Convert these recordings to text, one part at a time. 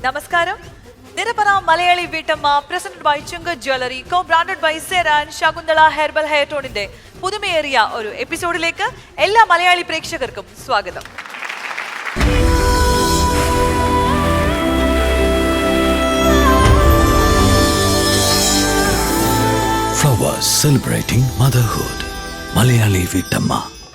നമസ്കാരം. Nirapara Malayali Veettamma presented by Chungath jewellery, co branded by Sera Shakunthala herbal hair ടോണിന്റെ പുതുമയേറിയ ഒരു എപ്പിസോഡിലേക്ക് എല്ലാ മലയാളി പ്രേക്ഷകർക്കും സ്വാഗതം. Flowers celebrating motherhood. മലയാളി വീട്ടമ്മ.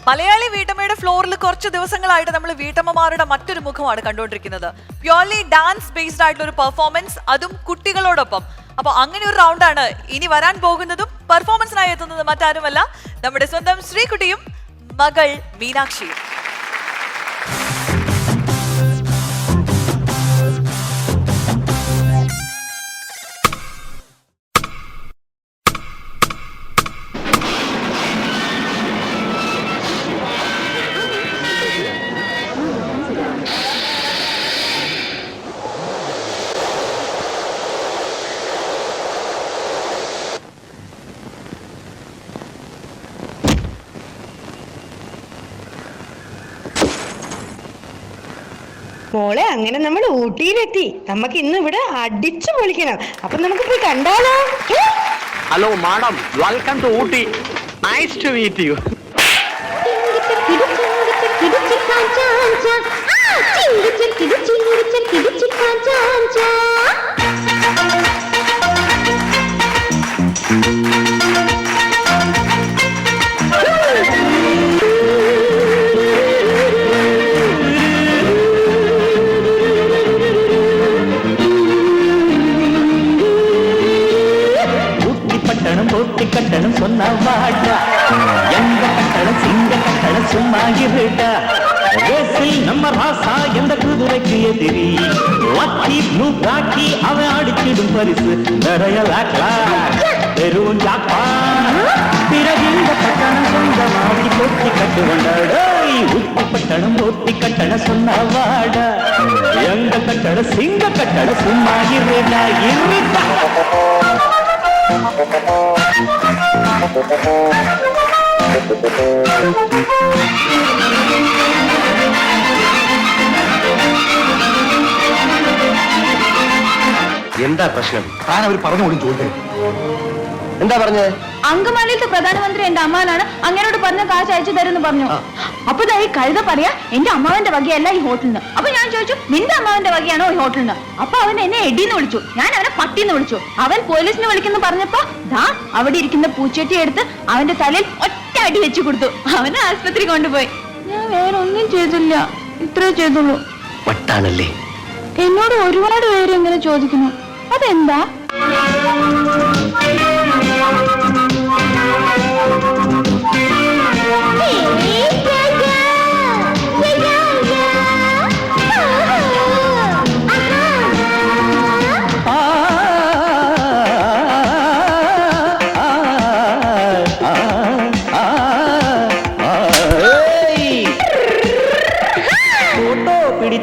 മലയാളി വീട്ടമ്മയുടെ ഫ്ലോറിൽ കുറച്ച് ദിവസങ്ങളായിട്ട് നമ്മൾ വീട്ടമ്മമാരുടെ മറ്റൊരു മുഖമാണ് കണ്ടുകൊണ്ടിരിക്കുന്നത്. പ്യോർലി ഡാൻസ് ബേസ്ഡ് ആയിട്ടുള്ള ഒരു പെർഫോമൻസ്, അതും കുട്ടികളോടൊപ്പം. അപ്പൊ അങ്ങനെ ഒരു റൗണ്ടാണ് ഇനി വരാൻ പോകുന്നതും. പെർഫോമൻസിനായി എത്തുന്നത് മറ്റാരുമല്ല, നമ്മുടെ സ്വന്തം ശ്രീകുട്ടിയും മകൾ മീനാക്ഷിയും. മോളെ, അങ്ങനെ നമ്മൾ ഊട്ടിയിലെത്തി. നമുക്ക് ഇന്ന് ഇവിടെ അടിച്ചു പൊളിക്കണം. അപ്പൊ നമുക്ക് പോയി കണ്ടാലോ? Hello madam, welcome to Ooty. Nice to meet you. கட்டணம் சொன்ன வாட்டா, எந்த கட்டணம் சிங்க கட்டணம் சும்மா இருட்டா. ரேசில் நம்ம ராசா எந்த குதிரைக்கு எதிரி, லக்கி ப்ளூ பிளாக்கி அவன் அடிச்சிடும் பரிசு நிறைய லாக்லா பெரும் ஜாப்பா. பிறகு இந்த கட்டணம் சொந்தமாகி போட்டி கட்டு வந்தாடா. உத்தி பட்டணம் போட்டி கட்டணம் சொன்ன வாடா, எந்த கட்டணம் சிங்க கட்டணம் சும்மா இருட்டா இருட்டா. എന്താ പ്രശ്നം? താൻ അവർ പറഞ്ഞോടും ചോദിക്കണം. എന്താ പറഞ്ഞത്? അങ്കമാലിയിലത്തെ പ്രധാനമന്ത്രി എന്റെ അമ്മാനാണ് അങ്ങനോട് പറഞ്ഞ കാശ് അയച്ചു തരുമെന്ന് പറഞ്ഞു. അപ്പൊ ഈ കഴുത പറയാ എന്റെ അമ്മാവന്റെ വകയല്ല ഈ ഹോട്ടലിന്. അപ്പൊ ഞാൻ ചോദിച്ചു, നിന്റെ അമ്മാവന്റെ വകയാണോ ഈ ഹോട്ടലിന്? അപ്പൊ അവൻ എന്നെ എടിന്ന് വിളിച്ചു, ഞാൻ അവനെ പട്ടിന്ന് വിളിച്ചു. അവൻ പോലീസിനെ വിളിക്കുന്നു പറഞ്ഞപ്പോ ദാ അവിടെ ഇരിക്കുന്ന പൂച്ചട്ടി എടുത്ത് അവന്റെ തലയിൽ ഒറ്റ അടി വെച്ചു കൊടുത്തു. അവനെ ആസ്പത്രി കൊണ്ടുപോയി. ഞാൻ വേറെ ഒന്നും ചെയ്തില്ല, ഇത്രേ ചെയ്തുള്ളൂ. വട്ടാണല്ലേ? എന്നോട് ഒരുപാട് പേര് ഇങ്ങനെ ചോദിക്കുന്നു, അതെന്താ?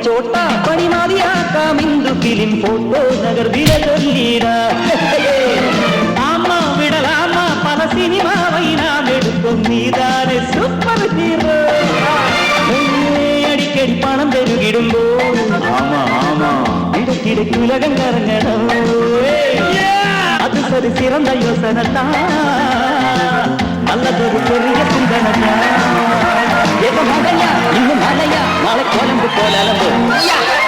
छोटा बड़ी मारिया का मिंदु फिल्म फोटो नगर विरलीरा आमा विडलामा पल सिनेमा वैना मेडुक्कुम नीदाने सूपर हीरो अडिकടി പണം പെരുകിടുമ്പോ ആമാ ആമാ ഇടയ്ക്കിടയ്ക്ക് ഉലകം കറങ്ങണം. അത് സരി സിറந்த യോസനത്താ നല്ലതൊരു ചെറിയ ചിന്തനത്താ. ഇന്ന് മലയ നാളെ കോലമ്പ് പോലമ്പ്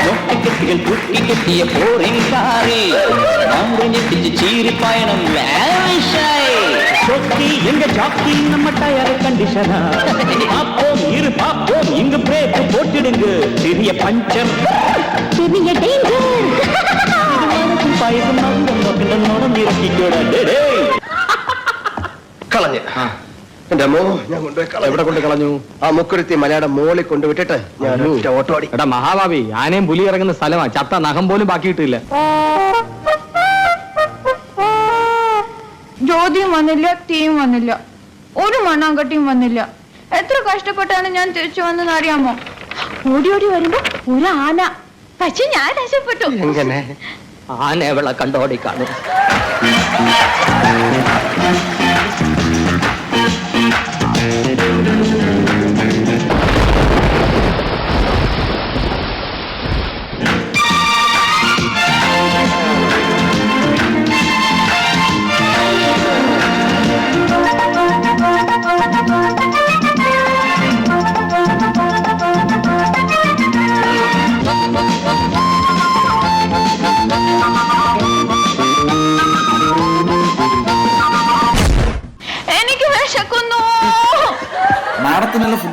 ഒട്ടിക്കെട്ടികൾ കുട്ടിക്കെട്ടിയ പോറിങ് കാറി ഞെട്ടിച്ച് ചീരി പയണം. எங்க ஜாக்கி நம்ம டயர் கண்டிஷனா பாப்போம் இரு பாப்போம் இங்கு பிரேக் போட்டுடுங்க. சிறிய பஞ்சர் பெரிய டேஞ்சர். பாயസം നോക്കണം ഇറക്കിക്കോടാ. കളഞ്ഞ് എന്റെ അമ്മോ, ഞാൻ കൊണ്ടുപോയി എവിടെ കൊണ്ട് കളഞ്ഞു? ആ മുക്കുരുത്തി മലയാള മോളിൽ കൊണ്ടുവിട്ടിട്ട് ഞാൻ ഓട്ടോ അടി. എടാ മഹാഭാവി, ആനയും പുലി ഇറങ്ങുന്ന സ്ഥലമാ. ചത്ത നഖം പോലും ബാക്കി കിട്ടില്ല. ജ്യോതിയും വന്നില്ല, തീയും വന്നില്ല, ഒരു മണ്ണാങ്കട്ടിയും വന്നില്ല. എത്ര കഷ്ടപ്പെട്ടാണ് ഞാൻ തിരിച്ചു വന്നെന്ന് അറിയാമോ? ഓടി ഓടി വരുമ്പോ ഒരു ആന. പക്ഷെ ഞാൻ രക്ഷപ്പെട്ടു. എങ്ങനെ? ആന എവളെ കണ്ടോടി കാണും.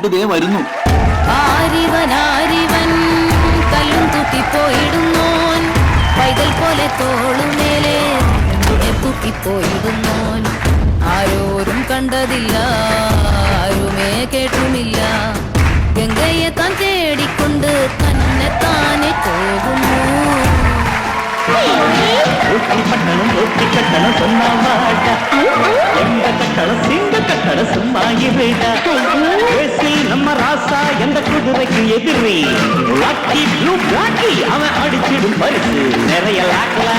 കൊണ്ട് ദേ വരുന്നു. ആരിവൻ കല്ലും തൂക്കിപ്പോയിടുന്നോൻ, പൈതൽ പോലെ തോളുമേലെ തൂക്കിപ്പോയിടുന്നോൻ. ആരോരും കണ്ടതില്ല, ആരുമേ കേട്ടുമില്ല. ഗംഗയെ താൻ തേടിക്കൊണ്ട് തന്നെ താനെ പോകുന്നു. பட்டணம் ஒட்டி கட்டணம் சொன்னா வாடா, எந்த கட்டணம் சிங்க கட்டணம் சும்மா இருடா. பேசில் நம்ம ராசா எந்த குதிரைக்கு எதிரி, லாக்கி ப்ளூ பிளாக்கி அவன் அடிச்சிடும் பரிசு நிறைய லாக்ல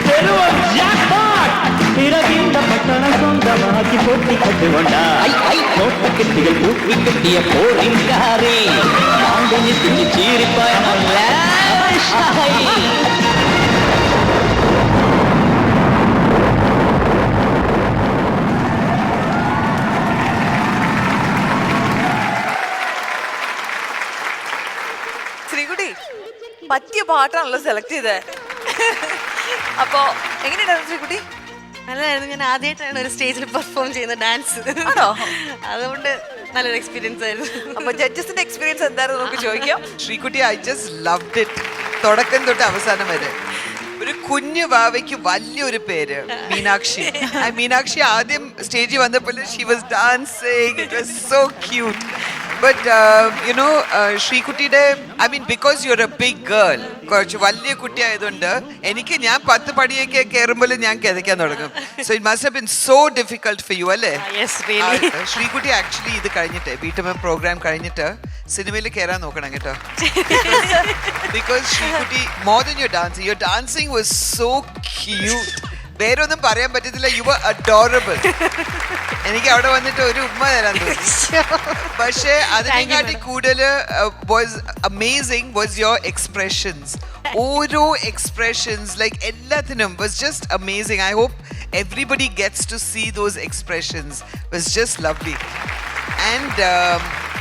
பெருவம் ஜாக்பாட். பிறகு இந்த பட்டணம் சொந்தமாக்கி போட்டி கட்டுவண்டா. தோட்ட கெட்டிகள் பூட்டி கட்டிய போரின்காரி ஆண்டனி துணி சீரிப்பாயனல்ல. ശ്രീകുട്ടി പറ്റിയ പാട്ടാണല്ലോ സെലക്ട് ചെയ്തേ. അപ്പോ എങ്ങനെയുണ്ടായിരുന്നു ശ്രീകുട്ടി? നല്ലതായിരുന്നു. ഞാൻ ആദ്യമായിട്ടാണ് ഒരു സ്റ്റേജിൽ പെർഫോം ചെയ്യുന്ന ഡാൻസ്. ആണോ? അതുകൊണ്ട് നല്ലൊരു എക്സ്പീരിയൻസ് ആയിരുന്നു. അപ്പൊ ജഡ്ജസിന്റെ എക്സ്പീരിയൻസ് എന്തായിരുന്നു നമുക്ക് ചോദിക്കാം. Sreekutty, I just loved it. തുടക്കം തൊട്ട് അവസാനം വരെ ഒരു കുഞ്ഞു വാവയ്ക്ക് വലിയൊരു പേര് മീനാക്ഷി. മീനാക്ഷി ആദ്യം സ്റ്റേജിൽ വന്നപ്പോൾ she was dancing, it was so cute. But you know ശ്രീകുട്ടിയുടെ I mean because you are a big girl, കുറച്ച് വലിയ കുട്ടി ആയതുകൊണ്ട് എനിക്ക് ഞാൻ 10 പടിയൊക്കെ കയറുമ്പോൾ ഞാൻ കിതയ്ക്കാൻ തുടങ്ങും. So it must have been so difficult for you അല്ലേ? ശ്രീകുട്ടി ആക്ച്വലി ഇത് കഴിഞ്ഞിട്ട് വീട്ടമ്മ പ്രോഗ്രാം കഴിഞ്ഞിട്ട് സിനിമയിൽ കയറാൻ നോക്കണം കേട്ടോ. Because Sreekutty more than your dancing was so cute. വേറെ ഒന്നും പറയാൻ പറ്റത്തില്ല. യു വർ അഡോറബിൾ. എനിക്ക് അവിടെ വന്നിട്ട് ഒരു ഉമ്മ തരാൻ തോന്നി. പക്ഷേ അതിനെക്കാട്ടി കൂടുതൽ was amazing was your expressions. ഓരോ എക്സ്പ്രഷൻസ് ലൈക്ക് എല്ലാത്തിനും was just amazing. I hope everybody gets to see those expressions. Was just lovely. And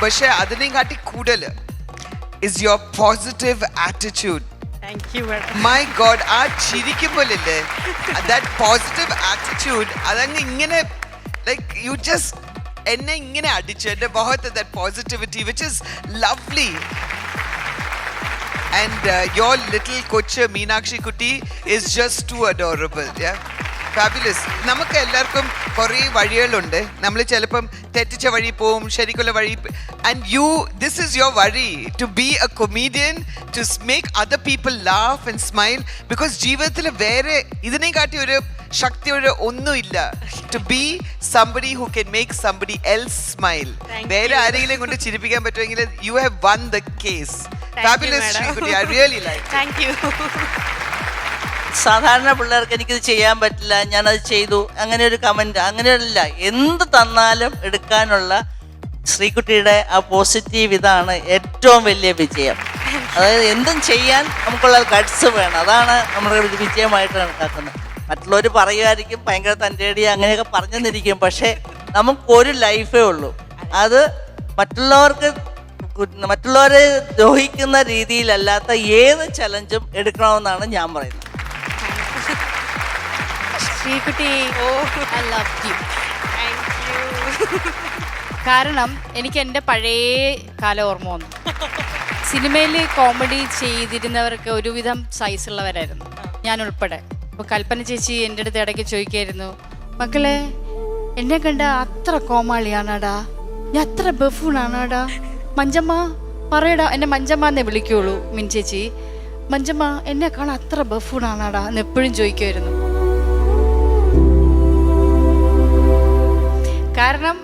പക്ഷേ അതിനെക്കാട്ടി കൂടുതൽ is your positive attitude. My god, ആ ചിരിക്കുമ്പോഴല്ലേ ദാറ്റ് പോസിറ്റീവ് ആറ്റിറ്റ്യൂഡ്, അതങ്ങ് ഇങ്ങനെ like you just എന്നെ ഇങ്ങനെ അടിച്ചു എൻ്റെ മുഖത്ത് that positivity which is lovely. And your little കൊച്ച് മീനാക്ഷി കുട്ടി is just too adorable. Fabulous. നമുക്ക് എല്ലാവർക്കും കുറേ വഴികളുണ്ട്. നമ്മൾ ചിലപ്പം തെറ്റിച്ച വഴി പോവും, ശരിക്കുള്ള വഴി. And you, this is your വഴി, to be a comedian, to make other people laugh and smile. Because ജീവിതത്തിൽ വേറെ ഇതിനെക്കാട്ടി ഒരു ശക്തി ഒരു ഒന്നുമില്ല. To be somebody who can make somebody else smile. വേറെ ആരെങ്കിലും കൊണ്ട് ചിരിപ്പിക്കാൻ പറ്റുമെങ്കിൽ you have won the case. Fabulous Sreekutty, I really like. Thank you. സാധാരണ പിള്ളേർക്ക് എനിക്കിത് ചെയ്യാൻ പറ്റില്ല, ഞാനത് ചെയ്തു, അങ്ങനെ ഒരു കമൻറ്റ്, അങ്ങനെയല്ല. എന്ത് തന്നാലും എടുക്കാനുള്ള ശ്രീകുട്ടിയുടെ ആ പോസിറ്റീവ് ഇതാണ് ഏറ്റവും വലിയ വിജയം. അതായത് എന്തും ചെയ്യാൻ നമുക്കുള്ള ഗട്സ് വേണം. അതാണ് നമ്മുടെ വിജയമായിട്ട് കണക്കാക്കുന്നത്. മറ്റുള്ളവർ പറയുമായിരിക്കും ഭയങ്കര തൻ്റെടി അങ്ങനെയൊക്കെ പറഞ്ഞെന്നിരിക്കും. പക്ഷേ നമുക്കൊരു ലൈഫേ ഉള്ളൂ. അത് മറ്റുള്ളവരെ ദ്രോഹിക്കുന്ന രീതിയിലല്ലാത്ത ഏത് ചലഞ്ചും എടുക്കണമെന്നാണ് ഞാൻ പറയുന്നത്. Sreekutty, I love you. കാരണം എനിക്ക് എൻ്റെ പഴയ കാലം ഓർമ്മ വന്നു. സിനിമയിൽ കോമഡി ചെയ്തിരുന്നവർക്ക് ഒരുവിധം സൈസുള്ളവരായിരുന്നു, ഞാൻ ഉൾപ്പെടെ. അപ്പോൾ കൽപ്പന ചേച്ചി എൻ്റെ അടുത്ത് ഇടയ്ക്ക് ചോദിക്കായിരുന്നു, മക്കളെ എന്നെ കണ്ട അത്ര കോമാളിയാണാടാ, ഞാൻ അത്ര ബഫൂണാണാടാ, മഞ്ചമ്മ പറയടാ. എന്നെ മഞ്ചമ്മ എന്നേ വിളിക്കുള്ളൂ മിൻ ചേച്ചി. മഞ്ചമ്മ എന്നെ കാണാൻ അത്ര ബഫൂണാണാടാ എന്ന് എപ്പോഴും ചോദിക്കുമായിരുന്നു. കാരണം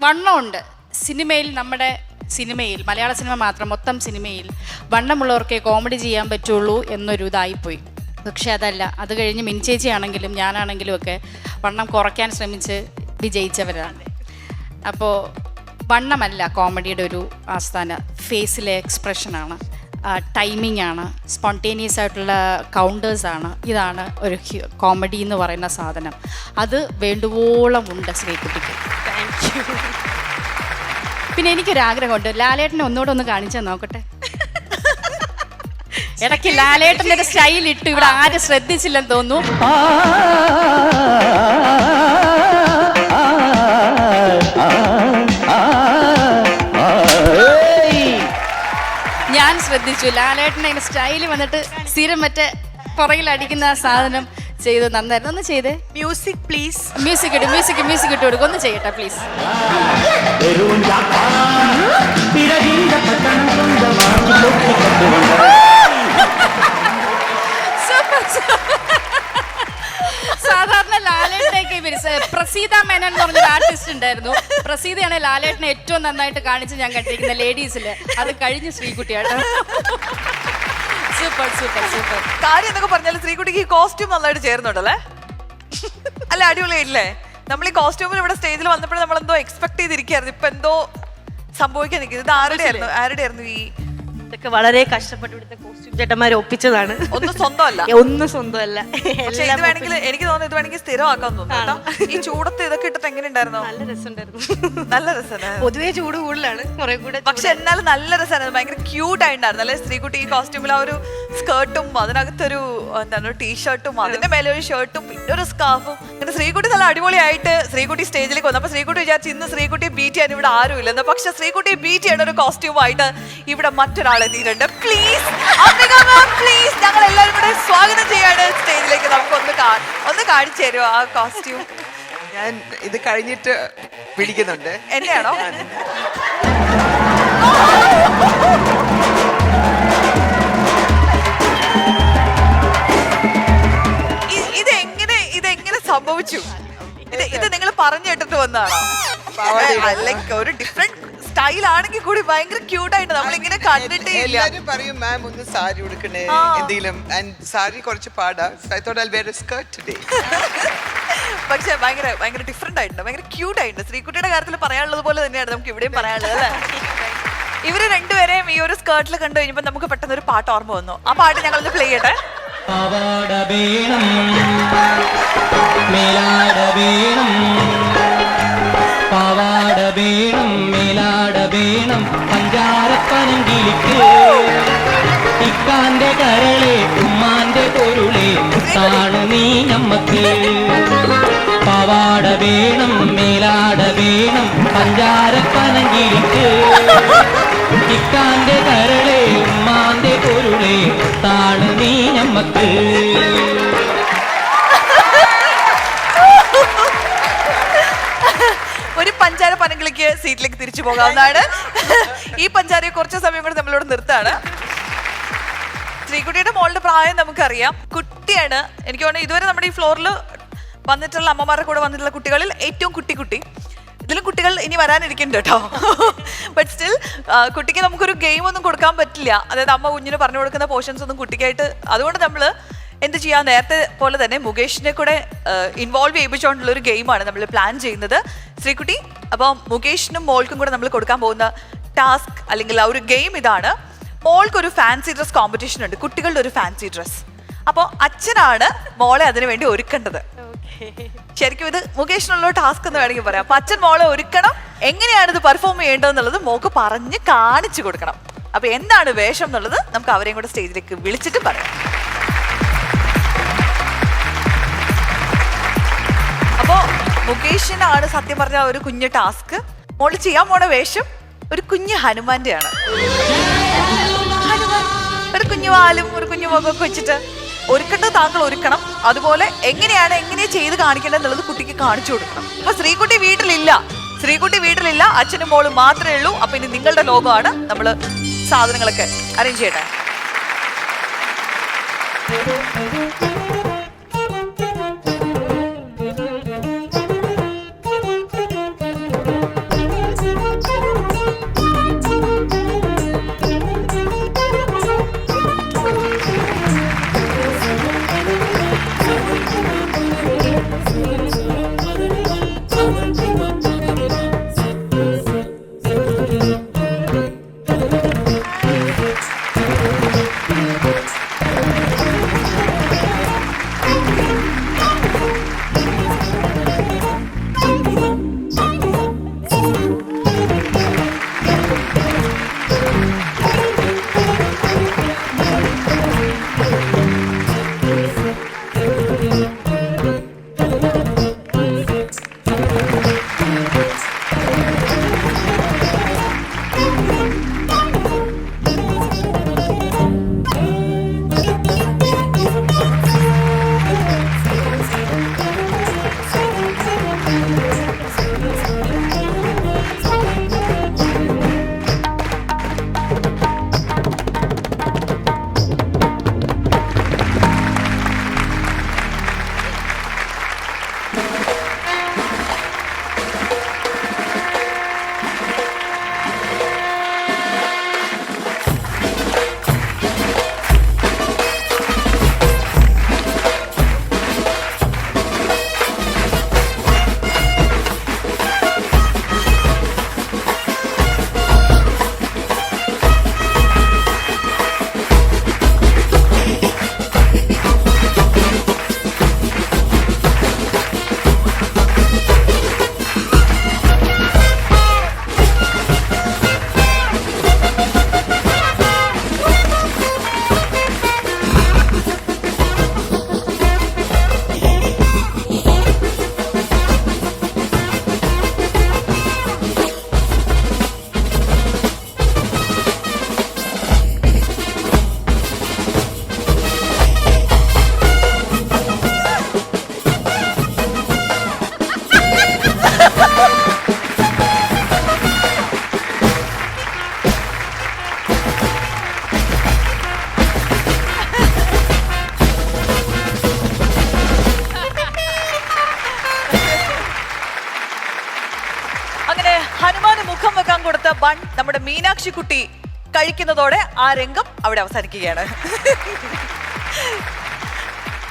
വണ്ണമുണ്ട് സിനിമയിൽ. നമ്മുടെ സിനിമയിൽ, മലയാള സിനിമ മാത്രം, മൊത്തം സിനിമയിൽ വണ്ണമുള്ളവർക്കേ കോമഡി ചെയ്യാൻ പറ്റുള്ളൂ എന്നൊരു ഇതായിപ്പോയി. പക്ഷെ അതല്ല. അത് കഴിഞ്ഞ് മിൻചേച്ചി ആണെങ്കിലും ഞാനാണെങ്കിലും ഒക്കെ വണ്ണം കുറയ്ക്കാൻ ശ്രമിച്ച് വിജയിച്ചവരാണ്. അപ്പോൾ വണ്ണമല്ല കോമഡിയുടെ ഒരു ആസ്ഥാന, ഫേസിലെ എക്സ്പ്രഷനാണ്, ടൈമിംഗ് ആണ്, സ്പോണ്ടേനിയസ് ആയിട്ടുള്ള കൗണ്ടേഴ്സാണ്. ഇതാണ് ഒരു കോമഡി എന്ന് പറയുന്ന സാധനം. അത് വേണ്ടുവോളം ഉണ്ട് ശ്രീകുട്ടിക്ക്. Thank you. പിന്നെ എനിക്കൊരാഗ്രഹമുണ്ട്, ലാലേട്ടനെ ഒന്നുകൂടെ ഒന്ന് കാണിച്ചാൽ നോക്കട്ടെ. ഇടയ്ക്ക് ലാലേട്ടൻ്റെ ഒരു സ്റ്റൈൽ ഇട്ടു, ഇവിടെ ആരും ശ്രദ്ധിച്ചില്ലെന്ന് തോന്നുന്നു. ആ സാധിച്ചു. ലാലേട്ടനെ ഇങ്ങനെ സ്റ്റൈല് വന്നിട്ട് സ്ഥിരം മറ്റേ പുറകിൽ അടിക്കുന്ന ആ സാധനം ചെയ്തു. നന്നായിരുന്നു. ഒന്ന് ചെയ്തേ. Music please. മ്യൂസിക് ഇട്ട് കൊടുക്കും. ഒന്ന് ചെയ്യട്ടെ പ്ലീസ്. സാധാരണ ലാലേട്ടനൊക്കെ പ്രസീത മേനൻ എന്ന് പറഞ്ഞൊരു ആർട്ടിസ്റ്റ് ഉണ്ടായിരുന്നു. പ്രസീതയാണ് ലാലേട്ടനെ ഏറ്റവും നന്നായിട്ട് കാണിച്ച് ഞാൻ കണ്ടിരിക്കുന്ന ലേഡീസില്. അത് കഴിഞ്ഞ് ശ്രീകുട്ടിയാട്ടോ. Super super super. കാര്യം എന്നൊക്കെ പറഞ്ഞാൽ ശ്രീകുട്ടിക്ക് ഈ കോസ്റ്റ്യൂം നന്നായിട്ട് ചേർന്നുണ്ടല്ലേ? അല്ല അടിപൊളിയായില്ലേ? നമ്മൾ ഈ കോസ്റ്റ്യൂമിൽ ഇവിടെ സ്റ്റേജിൽ വന്നപ്പോഴും നമ്മൾ എന്തോ എക്സ്പെക്ട് ചെയ്തിരിക്കുകയായിരുന്നു. ഇപ്പൊ എന്തോ സംഭവിക്കാൻ നിൽക്കുന്നത്. ഇത് ആരുടെയായിരുന്നു ഈ ഇതൊക്കെ വളരെ കഷ്ടപ്പെട്ട് ഇവിടുത്തെ കോസ്റ്റ്യൂം ചേട്ടന്മാർ ഒപ്പിച്ചതാണ്. ഒന്നും സ്വന്തമല്ല. ഒന്നും സ്വന്തമല്ല. പക്ഷേ ഇത് വേണമെങ്കിൽ എനിക്ക് തോന്നുന്നു ഇത് വേണമെങ്കിൽ സ്ഥിരമാക്കാൻ തോന്നുന്നു. ഈ ചൂടത്ത് ഇതൊക്കെ ഇട്ടിട്ട് എങ്ങനെ ഉണ്ടായിരുന്നു? നല്ല രസമുണ്ടായിരുന്നു. നല്ല രസമാണ്. പൊതുവേ ചൂട് കൂടുതലാണ് കുറെ കൂടെ. പക്ഷെ എന്നാലും നല്ല രസമായിരുന്നു. ഭയങ്കര ക്യൂട്ട് ആയിട്ടുണ്ടായിരുന്നു അല്ലെ ശ്രീകുട്ടി ഈ കോസ്റ്റ്യൂമിൽ? ആ ഒരു സ്കേർട്ടും അതിനകത്തൊരു എന്താണ് ടീഷർട്ടും അതിന്റെ മേലെ ഒരു ഷർട്ടും പിന്നെ ഒരു സ്കാർഫും. പിന്നെ ശ്രീകുട്ടി നല്ല അടിപൊളിയായിട്ട് ശ്രീകുട്ടി സ്റ്റേജിലേക്ക് വന്നു. അപ്പൊ ശ്രീകുട്ടി വിചാരിച്ചു ഇന്ന് ശ്രീകുട്ടിയെ ബീറ്റ് ചെയ്യാൻ ഇവിടെ ആരുമില്ലെന്ന്. പക്ഷെ ശ്രീകുട്ടിയെ ബീറ്റ് ചെയ്യേണ്ട ഒരു കോസ്റ്റ്യൂമായിട്ട് ഇവിടെ മറ്റൊരാൾ എത്തിയിട്ടുണ്ട്. പ്ലീസ് പ്ലീസ് ഞങ്ങൾ എല്ലാവരും കൂടെ സ്വാഗതം ചെയ്യാണ് സ്റ്റേജിലേക്ക്. നമുക്ക് ഒന്ന് കാണിച്ചു തരുമോ ആ കോസ്റ്റ്യൂം? ഞാൻ ഇത് കഴിഞ്ഞിട്ട് പിടിക്കുന്നുണ്ട്. എന്നെയാണോ? ഇതെങ്ങനെ സംഭവിച്ചു? ഇത് നിങ്ങൾ പറഞ്ഞു കേട്ടിട്ട് വന്നതാണോ? ലൈക്ക് ഒരു ഡിഫറെന്റ് സ്റ്റൈൽ ആണെങ്കിൽ കൂടി ഭയങ്കര ക്യൂട്ടായിട്ട് നമ്മൾ ഇങ്ങനെ കണ്ടിട്ടേ ഇല്ല. എല്ലാരും പറയും മാം ഒന്ന് സാരി ഉടുക്കണേ എന്തെങ്കിലും. സാരി കുറച്ച് പാടാ. പക്ഷെ ഭയങ്കര ഡിഫറെന്റ് ആയിട്ടുണ്ട്. ഭയങ്കര ക്യൂട്ട് ആയിട്ടുണ്ട്. ശ്രീകുട്ടിയുടെ കാര്യത്തിൽ പറയാനുള്ളത് പോലെ തന്നെയാണ് നമുക്ക് ഇവിടെയും പറയാനുള്ളത് അല്ലേ? ഇവര് രണ്ടുപേരെയും ഈ ഒരു സ്കേർട്ടിൽ കണ്ടു കഴിഞ്ഞപ്പോൾ നമുക്ക് പെട്ടെന്ന് ഒരു പാട്ട് ഓർമ്മ വന്നു. ആ പാട്ട് ഞങ്ങളൊന്ന് പ്ലേ ചെയ്യട്ടെ. പാവാട വേണം മേലാട വേണം പഞ്ചാരപ്പനങ്കിലിക്ക് ഇക്കാന്റെ കരളെ ഉമ്മാന്റെ പൊരുളെ താണ് നീ നമ്മക്ക്. പാവാട വേണം മേലാട വേണം പഞ്ചാരപ്പനങ്കിലിക്ക് ഇക്കാന്റെ കരളെ ഉമ്മാന്റെ പൊരുളെ താണ് നീ നമ്മക്ക്. ഒരു പഞ്ചാര പനങ്കിലേക്ക് സീറ്റിലേക്ക് തിരിച്ചു പോകാവുന്നതാണ്. ഈ പഞ്ചാരയെ കുറച്ച് സമയം കൂടെ നമ്മളോട് നിർത്താണ്. ശ്രീകുട്ടിയുടെ മോളുടെ പ്രായം നമുക്കറിയാം. കുട്ടിയാണ്. എനിക്ക് തോന്നുന്നു ഇതുവരെ നമ്മുടെ ഈ ഫ്ലോറിൽ വന്നിട്ടുള്ള അമ്മമാരുടെ കൂടെ വന്നിട്ടുള്ള കുട്ടികളിൽ ഏറ്റവും കുട്ടി. ഇതിലും കുട്ടികൾ ഇനി വരാനിരിക്കുന്നുണ്ട് കേട്ടോ. ബട്ട് സ്റ്റിൽ കുട്ടിക്ക് നമുക്കൊരു ഗെയിം ഒന്നും കൊടുക്കാൻ പറ്റില്ല. അതായത് അമ്മ കുഞ്ഞിന് പറഞ്ഞു കൊടുക്കുന്ന പോർഷൻസ് ഒന്നും കുട്ടിക്കായിട്ട്. അതുകൊണ്ട് നമ്മൾ എന്ത് ചെയ്യാം, നേരത്തെ പോലെ തന്നെ മുകേഷിനെ കൂടെ ഇൻവോൾവ് ചെയ്യിപ്പിച്ചുകൊണ്ടുള്ള ഒരു ഗെയിമാണ് നമ്മൾ പ്ലാൻ ചെയ്യുന്നത്. ശ്രീകുട്ടി, അപ്പം മുകേഷിനും മോൾക്കും കൂടെ നമ്മൾ കൊടുക്കാൻ പോകുന്ന ടാസ്ക് അല്ലെങ്കിൽ ആ ഒരു ഗെയിം ഇതാണ്. മോൾക്കൊരു ഫാൻസി ഡ്രസ് കോമ്പറ്റീഷൻ ഉണ്ട്, കുട്ടികളുടെ ഒരു ഫാൻസി ഡ്രസ്. അപ്പോൾ അച്ഛനാണ് മോളെ അതിനു വേണ്ടി ഒരുക്കേണ്ടത്. ശരിക്കും ഇത് മുകേഷിനുള്ള ടാസ്ക് എന്ന് വേണമെങ്കിൽ പറയാം. അപ്പൊ അച്ഛൻ മോളെ ഒരുക്കണം. എങ്ങനെയാണ് ഇത് പെർഫോം ചെയ്യേണ്ടതെന്നുള്ളത് മോക്ക് പറഞ്ഞ് കാണിച്ചു കൊടുക്കണം. അപ്പൊ എന്താണ് വേഷം എന്നുള്ളത് നമുക്ക് അവരെയും കൂടെ സ്റ്റേജിലേക്ക് വിളിച്ചിട്ട് പറയാം. അപ്പോ മുകേഷിനാണ് സത്യം പറഞ്ഞ ഒരു കുഞ്ഞു ടാസ്ക്. മോള് ചെയ്യാൻ പോണ വേഷം ഒരു കുഞ്ഞു ഹനുമാന്റെ ആണ്. ഒരു കുഞ്ഞു വാലും ഒരു കുഞ്ഞു മുഖമൊക്കെ വെച്ചിട്ട് ഒരുക്കേണ്ടത് താങ്കൾ ഒരുക്കണം. അതുപോലെ എങ്ങനെ ചെയ്ത് കാണിക്കേണ്ടത് എന്നുള്ളത് കുട്ടിക്ക് കാണിച്ചു കൊടുക്കണം. അപ്പൊ ശ്രീകുട്ടി വീട്ടിലില്ല, അച്ഛനും മോളും മാത്രമേ ഉള്ളൂ. അപ്പൊ ഇനി നിങ്ങളുടെ ലോകമാണ്. നമ്മള് സാധനങ്ങളൊക്കെ അറേഞ്ച് ചെയ്യട്ടെ. നമ്മുടെ മീനാക്ഷി കുട്ടി കഴിക്കുന്നതോടെ ആ രംഗം അവിടെ അവസാനിക്കുകയാണ്.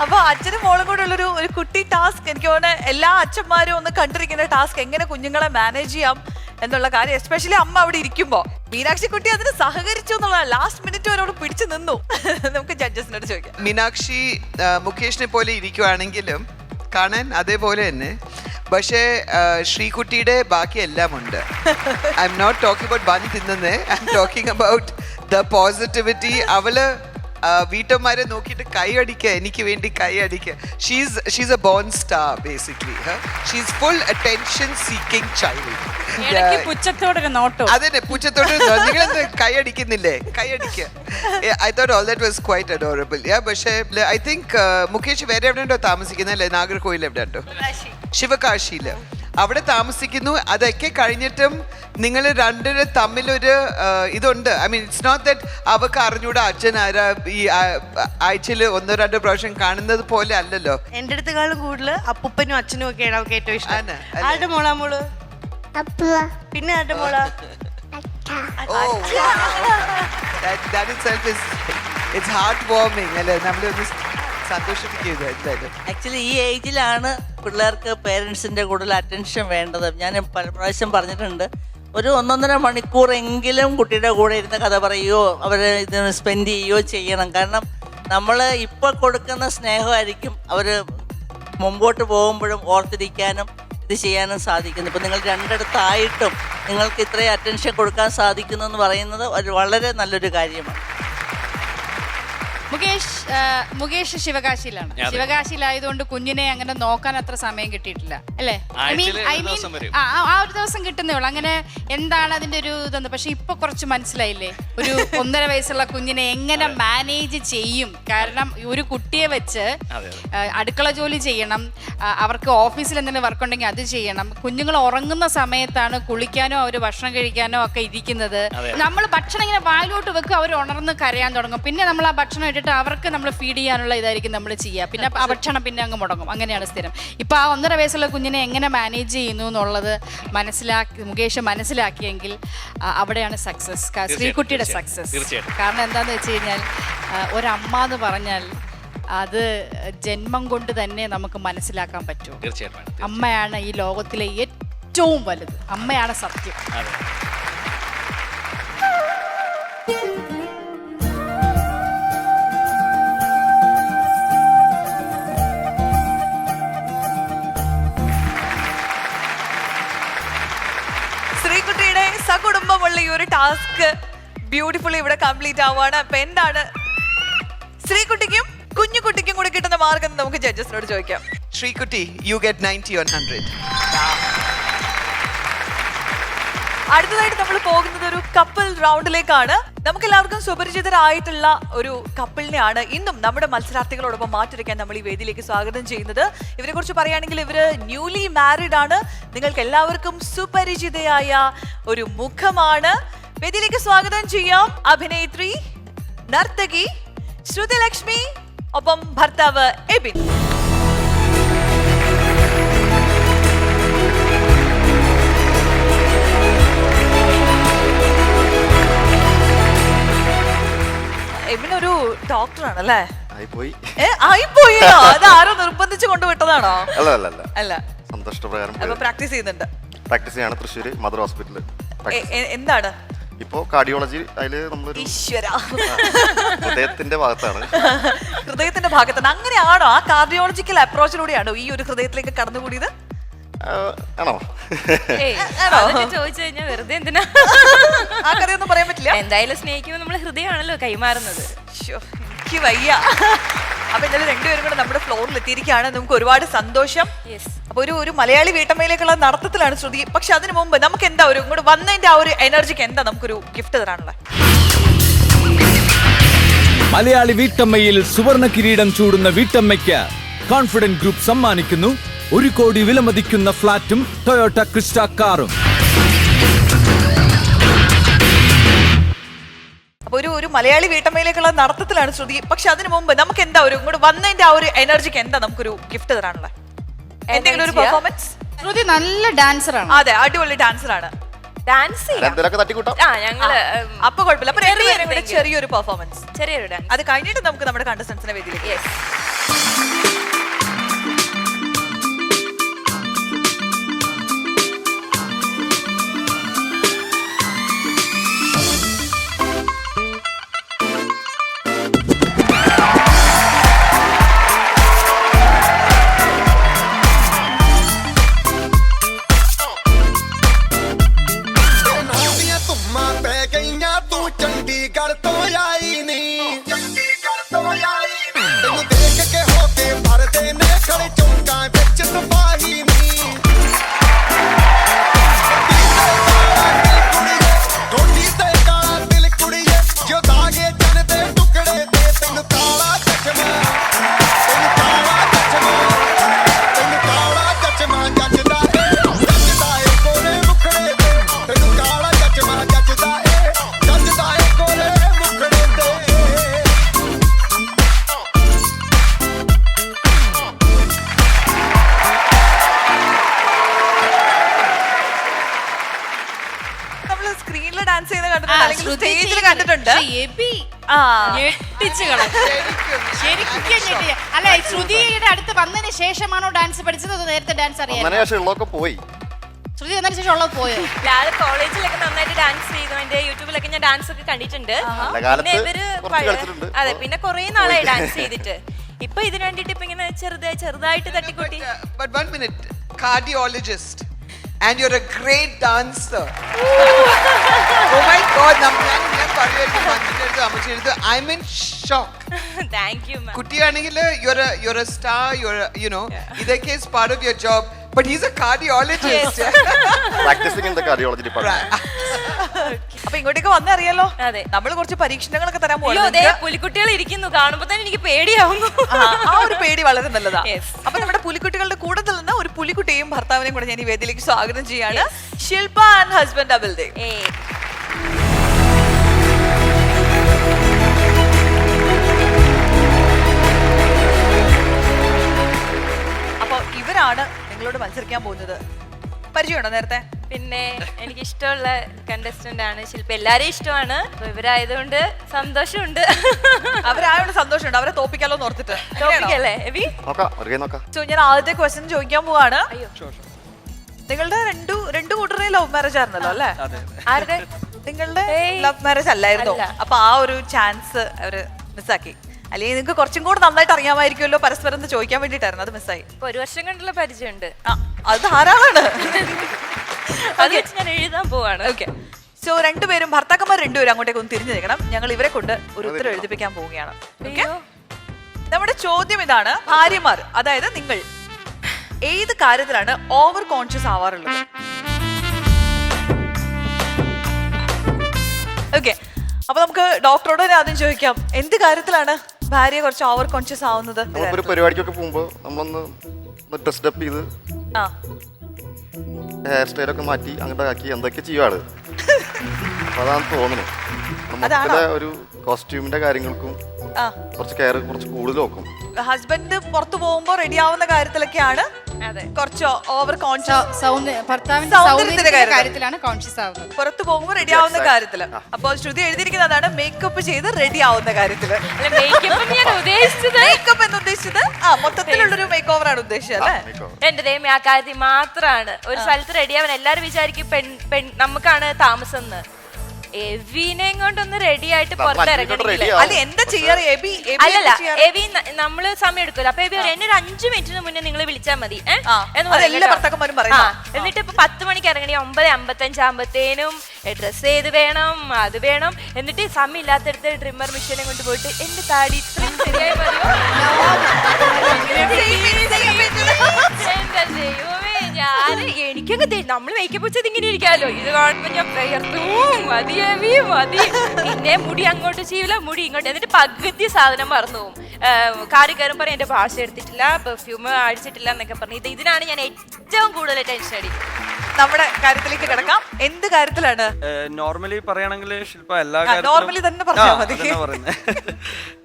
അപ്പൊ അച്ഛനും മോളും കൂടെ ഉള്ളൊരു കുട്ടി ടാസ്ക്, എനിക്ക് തോന്നുന്നു എല്ലാ അച്ഛന്മാരും ഒന്ന് കണ്ടിരിക്കുന്ന ടാസ്ക്, എങ്ങനെ കുഞ്ഞുങ്ങളെ മാനേജ് ചെയ്യാം എന്നുള്ള കാര്യം. എസ്പെഷ്യലി അമ്മ അവിടെ ഇരിക്കുമ്പോ മീനാക്ഷി കുട്ടി അതിന് സഹകരിച്ചു എന്നുള്ള ലാസ്റ്റ് മിനിറ്റ് അവരോട് പിടിച്ചു നിന്നു. നമുക്ക് ജഡ്ജസിനോട് ചോദിക്കാം. മീനാക്ഷി മുകേഷിനെ പോലെ ഇരിക്കുവാണെങ്കിലും കാണാൻ അതേപോലെ തന്നെ, പക്ഷേ ശ്രീകുട്ടിയുടെ ബാക്കി എല്ലാം ഉണ്ട്. I'm not talking about bun തിന്നുന്നേ, I'm talking about the positivity. അവള് വീട്ടമ്മമാരെ നോക്കിയിട്ട് കൈയടിക്കുക, എനിക്ക് വേണ്ടി കൈയടിക്കുക. She's a born star basically. She's full attention seeking child. പുച്ഛത്തോടൊരു നോട്ടോ. അതെ, പുച്ഛത്തോട് നിങ്ങളെന്ത് കൈയടിക്കുന്നില്ലേ? കൈയടിക്കുക. I thought all that was quite adorable. പക്ഷേ ഐ തിങ്ക് മുകേഷ് വേറെ എവിടെ ഉണ്ടോ താമസിക്കുന്നത് അല്ലേ? നാഗർകോയിൽ എവിടെ ഉണ്ടോ? ശിവകാശിയില് അവിടെ താമസിക്കുന്നു. അതൊക്കെ കഴിഞ്ഞിട്ടും നിങ്ങൾ രണ്ടിന് തമ്മിലൊരു ഇതുണ്ട്. I mean it's not that അവർക്ക് അറിഞ്ഞൂടെ അച്ഛൻ ആരാ, ഈ ആഴ്ചയിൽ 1-2 പ്രാവശ്യം കാണുന്നത് പോലെ അല്ലല്ലോ. എന്റെ അടുത്തെക്കാളും കൂടുതൽ അപ്പൂപ്പനും അച്ഛനും ഒക്കെയാണ് അവർക്ക് ഏറ്റവും ഇഷ്ടം. ആരുടെ മോളാ മോള്? പിന്നെ ആരുടെ മോളാ? That itself is, it's heartwarming അല്ലേ? നമ്മളൊന്ന് സന്തോഷിപ്പിക്കുക എന്തായാലും. ആക്ച്വലി ഈ ഏജിലാണ് പിള്ളേർക്ക് പേരൻസിൻ്റെ കൂടുതൽ അറ്റൻഷൻ വേണ്ടത്. ഞാൻ പല പ്രാവശ്യം പറഞ്ഞിട്ടുണ്ട്, ഒരു 1-1.5 മണിക്കൂറെങ്കിലും കുട്ടിയുടെ കൂടെ ഇരുന്ന് കഥ പറയുകയോ അവർ ഇതിന് സ്പെൻഡ് ചെയ്യുകയോ ചെയ്യണം. കാരണം നമ്മൾ ഇപ്പോൾ കൊടുക്കുന്ന സ്നേഹമായിരിക്കും അവർ മുമ്പോട്ട് പോകുമ്പോഴും ഓർത്തിരിക്കാനും ഇത് ചെയ്യാനും സാധിക്കുന്നു. ഇപ്പം നിങ്ങൾ രണ്ടിടത്തായിട്ടും നിങ്ങൾക്ക് ഇത്രയും അറ്റൻഷൻ കൊടുക്കാൻ സാധിക്കുന്നു എന്ന് പറയുന്നത് ഒരു വളരെ നല്ലൊരു കാര്യമാണ്. മുകേഷ് ശിവകാശിയിലാണ്. ശിവകാശിയിലായതുകൊണ്ട് കുഞ്ഞിനെ അങ്ങനെ നോക്കാൻ അത്ര സമയം കിട്ടിയിട്ടില്ല അല്ലേ? ആ ഒരു ദിവസം കിട്ടുന്നേ ഉള്ളൂ. അങ്ങനെ എന്താണ് അതിന്റെ ഒരു ഇതെന്ന്. പക്ഷെ ഇപ്പൊ കുറച്ച് മനസ്സിലായില്ലേ, ഒരു 1.5 വയസ്സുള്ള കുഞ്ഞിനെ എങ്ങനെ മാനേജ് ചെയ്യും. കാരണം ഒരു കുട്ടിയെ വെച്ച് അടുക്കള ജോലി ചെയ്യണം, അവർക്ക് ഓഫീസിൽ എന്തെങ്കിലും വർക്ക് ഉണ്ടെങ്കിൽ അത് ചെയ്യണം. കുഞ്ഞുങ്ങൾ ഉറങ്ങുന്ന സമയത്താണ് കുളിക്കാനോ അവർ ഭക്ഷണം കഴിക്കാനോ ഒക്കെ ഇരിക്കുന്നത്. നമ്മൾ ഭക്ഷണം ഇങ്ങനെ വായിലോട്ട് വെക്കും, അവർ ഉണർന്ന് കരയാൻ തുടങ്ങും. പിന്നെ നമ്മൾ ആ ഭക്ഷണം ഇട്ടിട്ട് അവർക്ക് നമ്മൾ ഫീഡ് ചെയ്യാനുള്ള ഇതായിരിക്കും നമ്മൾ ചെയ്യുക. പിന്നെ ആ ഭക്ഷണം പിന്നെ അങ്ങ് മുടങ്ങും. അങ്ങനെയാണ് സ്ഥിരം. ഇപ്പൊ ആ 1.5 വയസ്സുള്ള കുഞ്ഞിനെ എങ്ങനെ മാനേജ് ചെയ്യുന്നു എന്നുള്ളത് മുകേഷ് മനസ്സിലാക്കിയെങ്കിൽ അവിടെയാണ് സക്സസ്, ശ്രീകുട്ടിയുടെ സക്സസ്. കാരണം എന്താന്ന് വെച്ച് കഴിഞ്ഞാൽ ഒരമ്മ എന്ന് പറഞ്ഞാൽ അത് ജന്മം കൊണ്ട് തന്നെ നമുക്ക് മനസ്സിലാക്കാൻ പറ്റും. അമ്മയാണ് ഈ ലോകത്തിലെ ഏറ്റവും വലുത്. അമ്മയാണ് സത്യം. ശ്രീകുട്ടിയുടെ സകുടുംബമുള്ള ഈ ഒരു ടാസ്ക് ബ്യൂട്ടിഫുള്ളി ഇവിടെ കംപ്ലീറ്റ് ആവുകയാണ്. അപ്പൊ എന്താണ് ശ്രീകുട്ടിക്കും കുഞ്ഞുകുട്ടിക്കും കൂടി കിട്ടുന്ന മാർഗം നമുക്ക് ജഡ്ജസിനോട് ചോദിക്കാം. Sreekutty, you get 90 on 100. അടുത്തതായിട്ട് നമ്മൾ പോകുന്നത് ഒരു കപ്പിൾ റൗണ്ടിലേക്കാണ്. നമുക്ക് എല്ലാവർക്കും സുപരിചിതരായിട്ടുള്ള ഒരു കപ്പിളിനെയാണ് ഇന്നും നമ്മുടെ മത്സരാർത്ഥികളോടൊപ്പം മാറ്റുരയ്ക്കാൻ നമ്മൾ ഈ വേദിയിലേക്ക് സ്വാഗതം ചെയ്യുന്നത്. ഇവരെ കുറിച്ച് പറയുകയാണെങ്കിൽ ഇവര് ന്യൂലി മാരീഡ് ആണ്. നിങ്ങൾക്ക് എല്ലാവർക്കും സുപരിചിതയായ ഒരു മുഖമാണ്. വേദിയിലേക്ക് സ്വാഗതം ചെയ്യാം അഭിനേത്രി, നർത്തകി ശ്രുതിലക്ഷ്മി, ഒപ്പം ഭർത്താവ് എബിൻ. എബിനൊരു ഡോക്ടറാണല്ലേ? ആയിപ്പോയോ? അത് ആരോ നിർബന്ധിച്ച് കൊണ്ടുവിട്ടതാണോ? അല്ല, അപ്പൊ പ്രാക്ടീസ് ചെയ്യുന്നുണ്ട്. പ്രാക്ടീസ് ചെയ്യാണ് തൃശ്ശൂര് മദർ ഹോസ്പിറ്റലിൽ. എന്താണ് ഇപ്പോ കാർഡിയോളജി? അതില് നമ്മളൊരു ഹൃദയത്തിന്റെ ഭാഗത്താണ്. ഹൃദയത്തിന്റെ ഭാഗത്താണ്. അങ്ങനെയാണോ? ആ കാർഡിയോളജിക്കൽ അപ്രോച്ചിലൂടെയാണോ ഈ ഒരു ഹൃദയത്തിലേക്ക് കടന്നുകൂടിയത്? ആണോ? ചോദിച്ചു കഴിഞ്ഞാൽ വെറുതെ എന്തിനാ? ആ കറിയൊന്നും പറയാൻ പറ്റില്ല. എന്തായാലും സ്നേഹിക്കുമ്പോൾ നമ്മൾ ഹൃദയമാണല്ലോ കൈമാറുന്നത്. എനിക്ക് വയ്യ. അപ്പൊ എന്തായാലും രണ്ടുപേരും കൂടെ നമ്മുടെ ഫ്ലോറിൽ എത്തിയിരിക്കുകയാണ്. നമുക്ക് ഒരുപാട് സന്തോഷം. അപ്പൊ ഒരു മലയാളി വീട്ടമ്മയിലേക്കുള്ള നടത്തത്തിലാണ് ശ്രുതി. പക്ഷെ അതിനു മുമ്പ് നമുക്ക് എന്താ ഒരു ഇങ്ങോട്ട് വന്നതിന്റെ ആ ഒരു എനർജിക്ക് എന്താ നമുക്കൊരു ഗിഫ്റ്റ് തരാനുള്ള? മലയാളി വീട്ടമ്മയിൽ സുവർണ കിരീടം ചൂടുന്ന വീട്ടമ്മയ്ക്ക് കോൺഫിഡന്റ് ഗ്രൂപ്പ് സമ്മാനിക്കുന്നു 1 കോടി വിലമതിക്കുന്ന ഫ്ളാറ്റും ടൊയോട്ട ക്രിസ്റ്റ കാറും. അപ്പൊ ഒരു മലയാളി വീട്ടമ്മയിലേക്കുള്ള നടത്തത്തിലാണ് ശ്രുതി. പക്ഷെ അതിനു മുമ്പ് നമുക്ക് എന്താ ഒരു ഇങ്ങോട്ട് വന്നതിന്റെ ആ ഒരു എനർജിക്ക് എന്താ നമുക്കൊരു ഗിഫ്റ്റ് തരാനുള്ള? എന്തെങ്കിലും ഒരു പെർഫോമൻസ്? ശ്രുതി നല്ല ഡാൻസർ ആണ്. അതെ, അടിപൊളി ഡാൻസർ ആണ്. ഡാൻസ് എന്തെങ്കിലുമൊക്കെ തട്ടിക്കൂട്ടാം. അപ്പൊ കുഴപ്പമില്ല. അപ്പൊ രണ്ടുപേരും കൂടെ ചെറിയൊരു പെർഫോമൻസ്, ചെറിയൊരു ഡാൻസ്. അത് കഴിഞ്ഞിട്ട് നമുക്ക് നമ്മുടെ കണ്ടസ്റ്റൻസിനെ വേദിയിലേക്ക്. ਚੰਡੀਗੜ੍ਹ ਤੋਂ ਆਈ ਨੀ, ਚੰਡੀਗੜ੍ਹ ਤੋਂ ਆਈ ਨੀ, ਤੈਨੂੰ ਦੇਖ ਕੇ ਹੋ ਕੇ ਭਰਦੇ ਨੇ ਖੜੇ ਚੌਂਕਾਂ ਵਿੱਚ ਤਬਾਹੀ ਨੀ। ਥੋੜੀ ਤੇ ਕਾਲਾ ਦਿਲ ਕੁੜੀਏ, ਜੋ ਦਾਗੇ ਚੰਨ ਦੇ ਟੁਕੜੇ ਤੇ ਤੈਨੂੰ ਕਾਲਾ ਚਸ਼ਮਾ, ਤੈਨੂੰ ਕਾਲਾ ਚਸ਼ਮਾ, ਤੈਨੂੰ ਕਾਲਾ ਚਸ਼ਮਾ ਜੱਜਦਾ ਏ ਕੋਲੇ ਮੁਖੜੇ ਤੇ, ਤੈਨੂੰ ਕਾਲਾ ਚਸ਼ਮਾ ਜੱਜਦਾ ਏ। സ്ക്രീനിൽ ഡാൻസ് ചെയ്യുന്ന കണ്ടിട്ടുണ്ട്, അല്ലെങ്കിൽ സ്റ്റേജിൽ കണ്ടിട്ടുണ്ട്. ശരിക്കും അല്ല, ശ്രുതിയുടെ അടുത്ത് വന്നതിന് ശേഷമാണോ ഡാൻസ് പഠിച്ചത്, അത് നേരത്തെ ഡാൻസ് അറിയാം? പോയി ശ്രുതി വന്നതിന് ശേഷം ഉള്ളത് പോയോ? ഞാൻ കോളേജിലൊക്കെ നന്നായിട്ട് ഡാൻസ് ചെയ്തു. എന്റെ യൂട്യൂബിലൊക്കെ ഞാൻ ഡാൻസ് ഒക്കെ കണ്ടിട്ടുണ്ട്. പിന്നെ ഇവര് അതെ, പിന്നെ കുറെ നാളായി ഡാൻസ് ചെയ്തിട്ട്. ഇപ്പൊ ഇതിനു വേണ്ടിട്ട് ഇപ്പൊ ഇങ്ങനെ ചെറുതായിട്ട് തട്ടിക്കൂട്ടി. But 1 minute, cardiologist, and you're a great dancer. Oh my God, ഞാൻ പറയുമായിരിക്കും മഞ്ജുവിന്റെ അമ്മച്ചിയുടെ, I'm in shock. Thank you, ma'am. കുട്ടിയാണെങ്കിൽ you're a star, you know, ഇതൊക്കെ is part of your job, but he's a cardiologist. Practising in the cardiology department. അപ്പൊ ഇങ്ങോട്ടേക്ക് വന്നറിയാലോ, അതെ, നമ്മൾ കുറച്ച് പരീക്ഷണങ്ങളൊക്കെ തരാൻ അയ്യോ, ദേ പുലിക്കുട്ടികൾ ഇരിക്കുന്നു, കാണുമ്പോ തന്നെ എനിക്ക് പേടിയാവുന്നു. ആ ഒരു പേടി വളരെ നല്ലതാ. അപ്പൊ നമ്മുടെ പുലിക്കുട്ടികളുടെ കൂട്ടത്തിൽ നിന്ന് ഒരു പുലിക്കുട്ടിയും ഭർത്താവിനെയും കൂടെ ഞാൻ ഈ വേദിയിലേക്ക് സ്വാഗതം ചെയ്യാണ്. ശില്പ ആൻഡ് ഹസ്ബൻഡ് അബിൽദേ. അപ്പൊ ഇവരാണ് നിങ്ങളോട് മത്സരിക്കാൻ പോകുന്നത്. പരിചയമുണ്ടോ നേരത്തെ? പിന്നെ എനിക്ക് ഇഷ്ടമുള്ള കണ്ടസ്റ്റന്റ് ആണ് ശില്പ. എല്ലാരെയും ഇഷ്ടമാണ്. ഇവരായതുകൊണ്ട് സന്തോഷമുണ്ട്. അവരായോണ്ട് സന്തോഷമുണ്ട്. അവരെ തോപ്പിക്കാലോ എന്ന് ഓർത്തിട്ട്. തോപ്പിക്കല്ലേ? സോ ഞാൻ ആദ്യത്തെ ക്വസ്റ്റ്യൻ ചോദിക്കാൻ പോവാണ്. നിങ്ങളുടെ രണ്ടു കൂട്ടരെയും ലവ് മാരേജ് ആയിരുന്നല്ലോ അല്ലേ? ആരുടെ? നിങ്ങളുടെ ലവ് മാരേജ് അല്ലായിരുന്നു. അപ്പൊ ആ ഒരു ചാൻസ് അവര് മിസ്സാക്കി. അല്ലെങ്കിൽ നിങ്ങൾക്ക് കുറച്ചും കൂടെ നന്നായിട്ട് അറിയാമായിരിക്കുമല്ലോ പരസ്പരം എന്ന് ചോദിക്കാൻ വേണ്ടിട്ടായിരുന്നു, അത് മിസ്സായി. 1 വർഷം കൊണ്ടുള്ള പരിചയമുണ്ട്. അത് ധാരാളമാണ്. അത് വെച്ച് ഞാൻ എഴുതാൻ പോവാണ്. ഓക്കെ, സോ രണ്ടുപേരും ഭർത്താക്കന്മാർ രണ്ടുപേരും അങ്ങോട്ടേക്ക് ഒന്ന് തിരിഞ്ഞു നിൽക്കണം. ഞങ്ങൾ ഇവരെ കൊണ്ട് ഒരു ഉത്തരം എഴുതിപ്പിക്കാൻ പോവുകയാണ്. ഓക്കെ, നമ്മുടെ ചോദ്യം ഇതാണ്. ഭാര്യമാർ, അതായത് നിങ്ങൾ, ഏത് കാര്യത്തിലാണ് ഓവർ കോൺഷ്യസ് ആവാറുള്ളത്? ഓക്കെ, അപ്പൊ നമുക്ക് ഡോക്ടറോട് തന്നെ ആദ്യം ചോദിക്കാം, എന്ത് കാര്യത്തിലാണ് ഭാര്യ കുറച്ച് ഓവർ കോൺഷ്യസ് ആവുന്നത്? ഒരു പരിപാടിക്കൊക്കെ പോകുമ്പോ നമ്മളൊന്ന് ഡ്രസ് അപ്പ് ചെയ്ത് ഹെയർ സ്റ്റൈലൊക്കെ മാറ്റി അങ്ങോട്ട് ആക്കി എന്തൊക്കെ ചെയ്യുവാണ്. അതാണ് തോന്നുന്നു. നമുക്കിടെ ഒരു കോസ്റ്റ്യൂമിന്റെ കാര്യങ്ങൾക്കും കുറച്ച് കെയർ കുറച്ച് കൂടുതൽ നോക്കും. ഹസ്ബൻഡ് പുറത്തു പോകുമ്പോ റെഡി ആവുന്ന കാര്യത്തിലൊക്കെയാണ് കുറച്ച് ഓവർ കോൺഷ്യസ്. ഭർത്താവിന്റെ കാര്യത്തിലാണ് കോൺഷ്യസ് ആവുന്നത്. പുറത്തു പോകുമ്പോ റെഡി ആവുന്ന കാര്യത്തില്. അപ്പോൾ ശ്രുതി എഴുതിയിരിക്കുന്നതാണ് മേക്കപ്പ് ചെയ്ത് റെഡി ആവുന്ന കാര്യത്തില്. മേക്കപ്പ് എന്ന് ഉദ്ദേശിച്ചത് മൊത്തത്തിലുള്ളൊരു മേക്ക് ഓവർ ആണ് ഉദ്ദേശിച്ചത് അല്ലേ? എന്റെ ദൈവമേ, ആ കാര്യത്തിൽ മാത്രമാണ്. ഒരു സ്ഥലത്ത് റെഡി ആവാൻ എല്ലാരും വിചാരിക്കും നമുക്കാണ് താമസം എന്ന്. എവിനെയും കൊണ്ടൊന്ന് റെഡി ആയിട്ട് പുറത്തിറങ്ങണമെങ്കിൽ അല്ലല്ല, എവി നമ്മള് സമയം എടുക്കുമല്ലോ. അപ്പൊ എവി എന്നെ ഒരു 5 മിനിറ്റിന് മുന്നേ നിങ്ങൾ വിളിച്ചാൽ മതി എന്നിട്ട് ഇപ്പൊ 10 മണിക്ക് ഇറങ്ങണി 9:55 ആകുമ്പത്തേനും ഡ്രസ് ചെയ്ത് വേണം, അത് വേണം. എന്നിട്ട് സമയം ഇല്ലാത്തടുത്ത് ട്രിമ്മർ മെഷീനെ കൊണ്ട് പോയിട്ട് എന്റെ താടി ഇത്രയും ശരിയായി എനിക്കൊക്കെ നമ്മൾ മേക്കപ്പ് വെച്ചത് ഇങ്ങനെ ഇരിക്കാലോ. ഇത് കാണുമ്പോ ഞാൻ പ്രയർത്തു മതി മതി. പിന്നെ മുടി അങ്ങോട്ട് ചെയ്യില്ല, മുടി ഇങ്ങോട്ട്. എന്നിട്ട് പകുതി സാധനം മറന്നു പോകും. കാറി കയറും പറയും എന്റെ ഭാഷ എടുത്തിട്ടില്ല, പെർഫ്യൂം അടിച്ചിട്ടില്ല എന്നൊക്കെ പറഞ്ഞു. ഇതിനാണ് ഞാൻ ഏറ്റവും കൂടുതൽ ടെൻഷൻ അടിക്കുന്നത്. നമ്മുടെ കാര്യത്തിലേക്ക് കിടക്കാം. എന്ത് കാര്യത്തിലാണ്? നോർമലി പറയുകയാണെങ്കിൽ ശില്പ നോർമലി തന്നെ പറഞ്ഞാൽ മതി.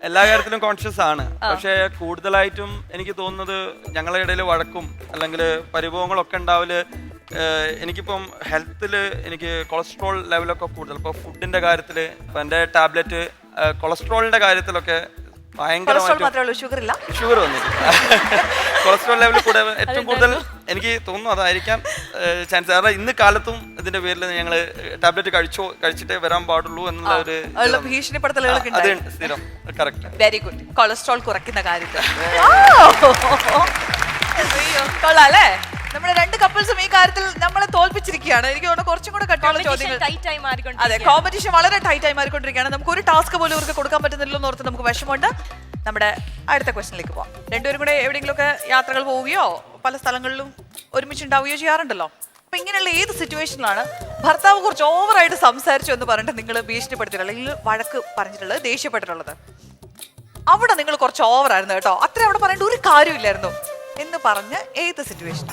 എല്ലാ കാര്യത്തിലും കോൺഷ്യസ് ആണ്. പക്ഷെ കൂടുതലായിട്ടും എനിക്ക് തോന്നുന്നത് ഞങ്ങളുടെ ഇടയിൽ വഴക്കും അല്ലെങ്കിൽ പരിഭവങ്ങളൊക്കെ ഉണ്ടാവല് എനിക്കിപ്പം ഹെൽത്തിൽ എനിക്ക് കൊളസ്ട്രോൾ ലെവലൊക്കെ കൂടുതൽ. ഇപ്പോൾ ഫുഡിൻ്റെ കാര്യത്തിൽ ഇപ്പം എൻ്റെ ടാബ്ലറ്റ് കൊളസ്ട്രോളിൻ്റെ കാര്യത്തിലൊക്കെ ഷുഗർ വന്നിട്ടില്ല. കൊളസ്ട്രോൾ ലെവൽ കൂടെ ഏറ്റവും കൂടുതൽ എനിക്ക് തോന്നുന്നു അതായിരിക്കാം ചാൻസ്. കാരണം ഇന്ന് കാലത്തും ഇതിന്റെ പേരിൽ ഞങ്ങൾ ടാബ്ലറ്റ് കഴിച്ചിട്ടേ വരാൻ പാടുള്ളൂ എന്നുള്ള ഒരു ഭീഷണിപ്പെടുത്തലുകളൊക്കെ സ്ഥിരം. കറക്റ്റ്. Very good. കൊളസ്ട്രോൾ കുറയ്ക്കുന്ന കാര്യത്തിൽ കൊള്ളാല്ലേ. നമ്മുടെ രണ്ട് കപ്പിൾസും ഈ കാര്യത്തിൽ നമ്മളെ തോൽപ്പിച്ചിരിക്കുകയാണ്. എനിക്ക് തോന്നുന്നു കുറച്ചും കൂടെ കട്ടിയുള്ള ചോദ്യങ്ങൾ. അതെ, കോമ്പറ്റീഷൻ വളരെ ടൈറ്റ് ആയി മാറിക്കൊണ്ടിരിക്കുകയാണ്. നമുക്ക് ഒരു ടാസ്ക് പോലും ഇവർക്ക് കൊടുക്കാൻ പറ്റുന്നില്ലോ എന്ന് ഓർത്ത് നമുക്ക് വിഷമമുണ്ട്. നമ്മുടെ അടുത്ത ക്വസ്റ്റനിലേക്ക് പോവാം. രണ്ടുപേരും കൂടെ എവിടെയെങ്കിലുമൊക്കെ യാത്രകൾ പോവുകയോ പല സ്ഥലങ്ങളിലും ഒരുമിച്ചുണ്ടാവുകയോ ചെയ്യാറുണ്ടല്ലോ. അപ്പൊ ഇങ്ങനെയുള്ള ഏത് സിറ്റുവേഷനിലാണ് ഭർത്താവ് കുറച്ച് ഓവറായിട്ട് സംസാരിച്ചു എന്ന് പറഞ്ഞിട്ട് നിങ്ങൾ ഭീഷണിപ്പെടുത്തിയിട്ടുള്ളത്, അല്ലെങ്കിൽ വഴക്ക് പറഞ്ഞിട്ടുള്ളത്, ദേഷ്യപ്പെട്ടിട്ടുള്ളത്? അവിടെ നിങ്ങൾ കുറച്ച് ഓവറായിരുന്നു കേട്ടോ, അത്ര അവിടെ പറയേണ്ട ഒരു കാര്യമില്ലായിരുന്നു എന്ന് പറഞ്ഞ് ഏത് സിറ്റുവേഷൻ?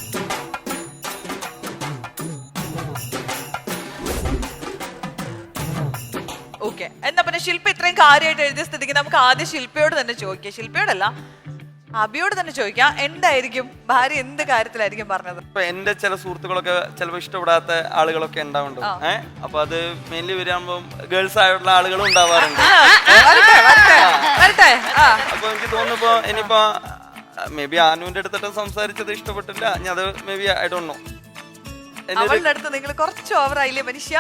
ഓക്കെ, എന്നാ പിന്നെ ശില്പ ഇത്രയും കാര്യമായിട്ട് എഴുതിയ സ്ഥിതിക്ക് നമുക്ക് ആദ്യം ശില്പയോട് തന്നെ ചോദിക്കാം. ശില്പയോടല്ല, അബിയോട് തന്നെ ചോദിക്കാം. എന്തായിരിക്കും ഭാര്യ എന്ത് കാര്യത്തിലായിരിക്കും പറഞ്ഞത്? ഇപ്പൊ എന്റെ ചില സുഹൃത്തുക്കളൊക്കെ ചിലപ്പോൾ ഇഷ്ടപ്പെടാത്ത ആളുകളൊക്കെ ഉണ്ടാവുന്നുണ്ട്. അപ്പൊ അത് മെയിൻലി വരാകുമ്പോ ഗേൾസ് ആയിട്ടുള്ള ആളുകളും ഉണ്ടാവാറുണ്ട്. അപ്പൊ എനിക്ക് തോന്നുന്നു ഇനിയിപ്പോ മേ ബി ആനുവിന്റെ അടുത്തിട്ട് സംസാരിച്ചത് ഇഷ്ടപ്പെട്ടില്ല. ഞാൻ അത് may be I don't know. അവളുടെ അടുത്ത് നിങ്ങൾ കുറച്ച് ഓവറായില്ലേ മനുഷ്യ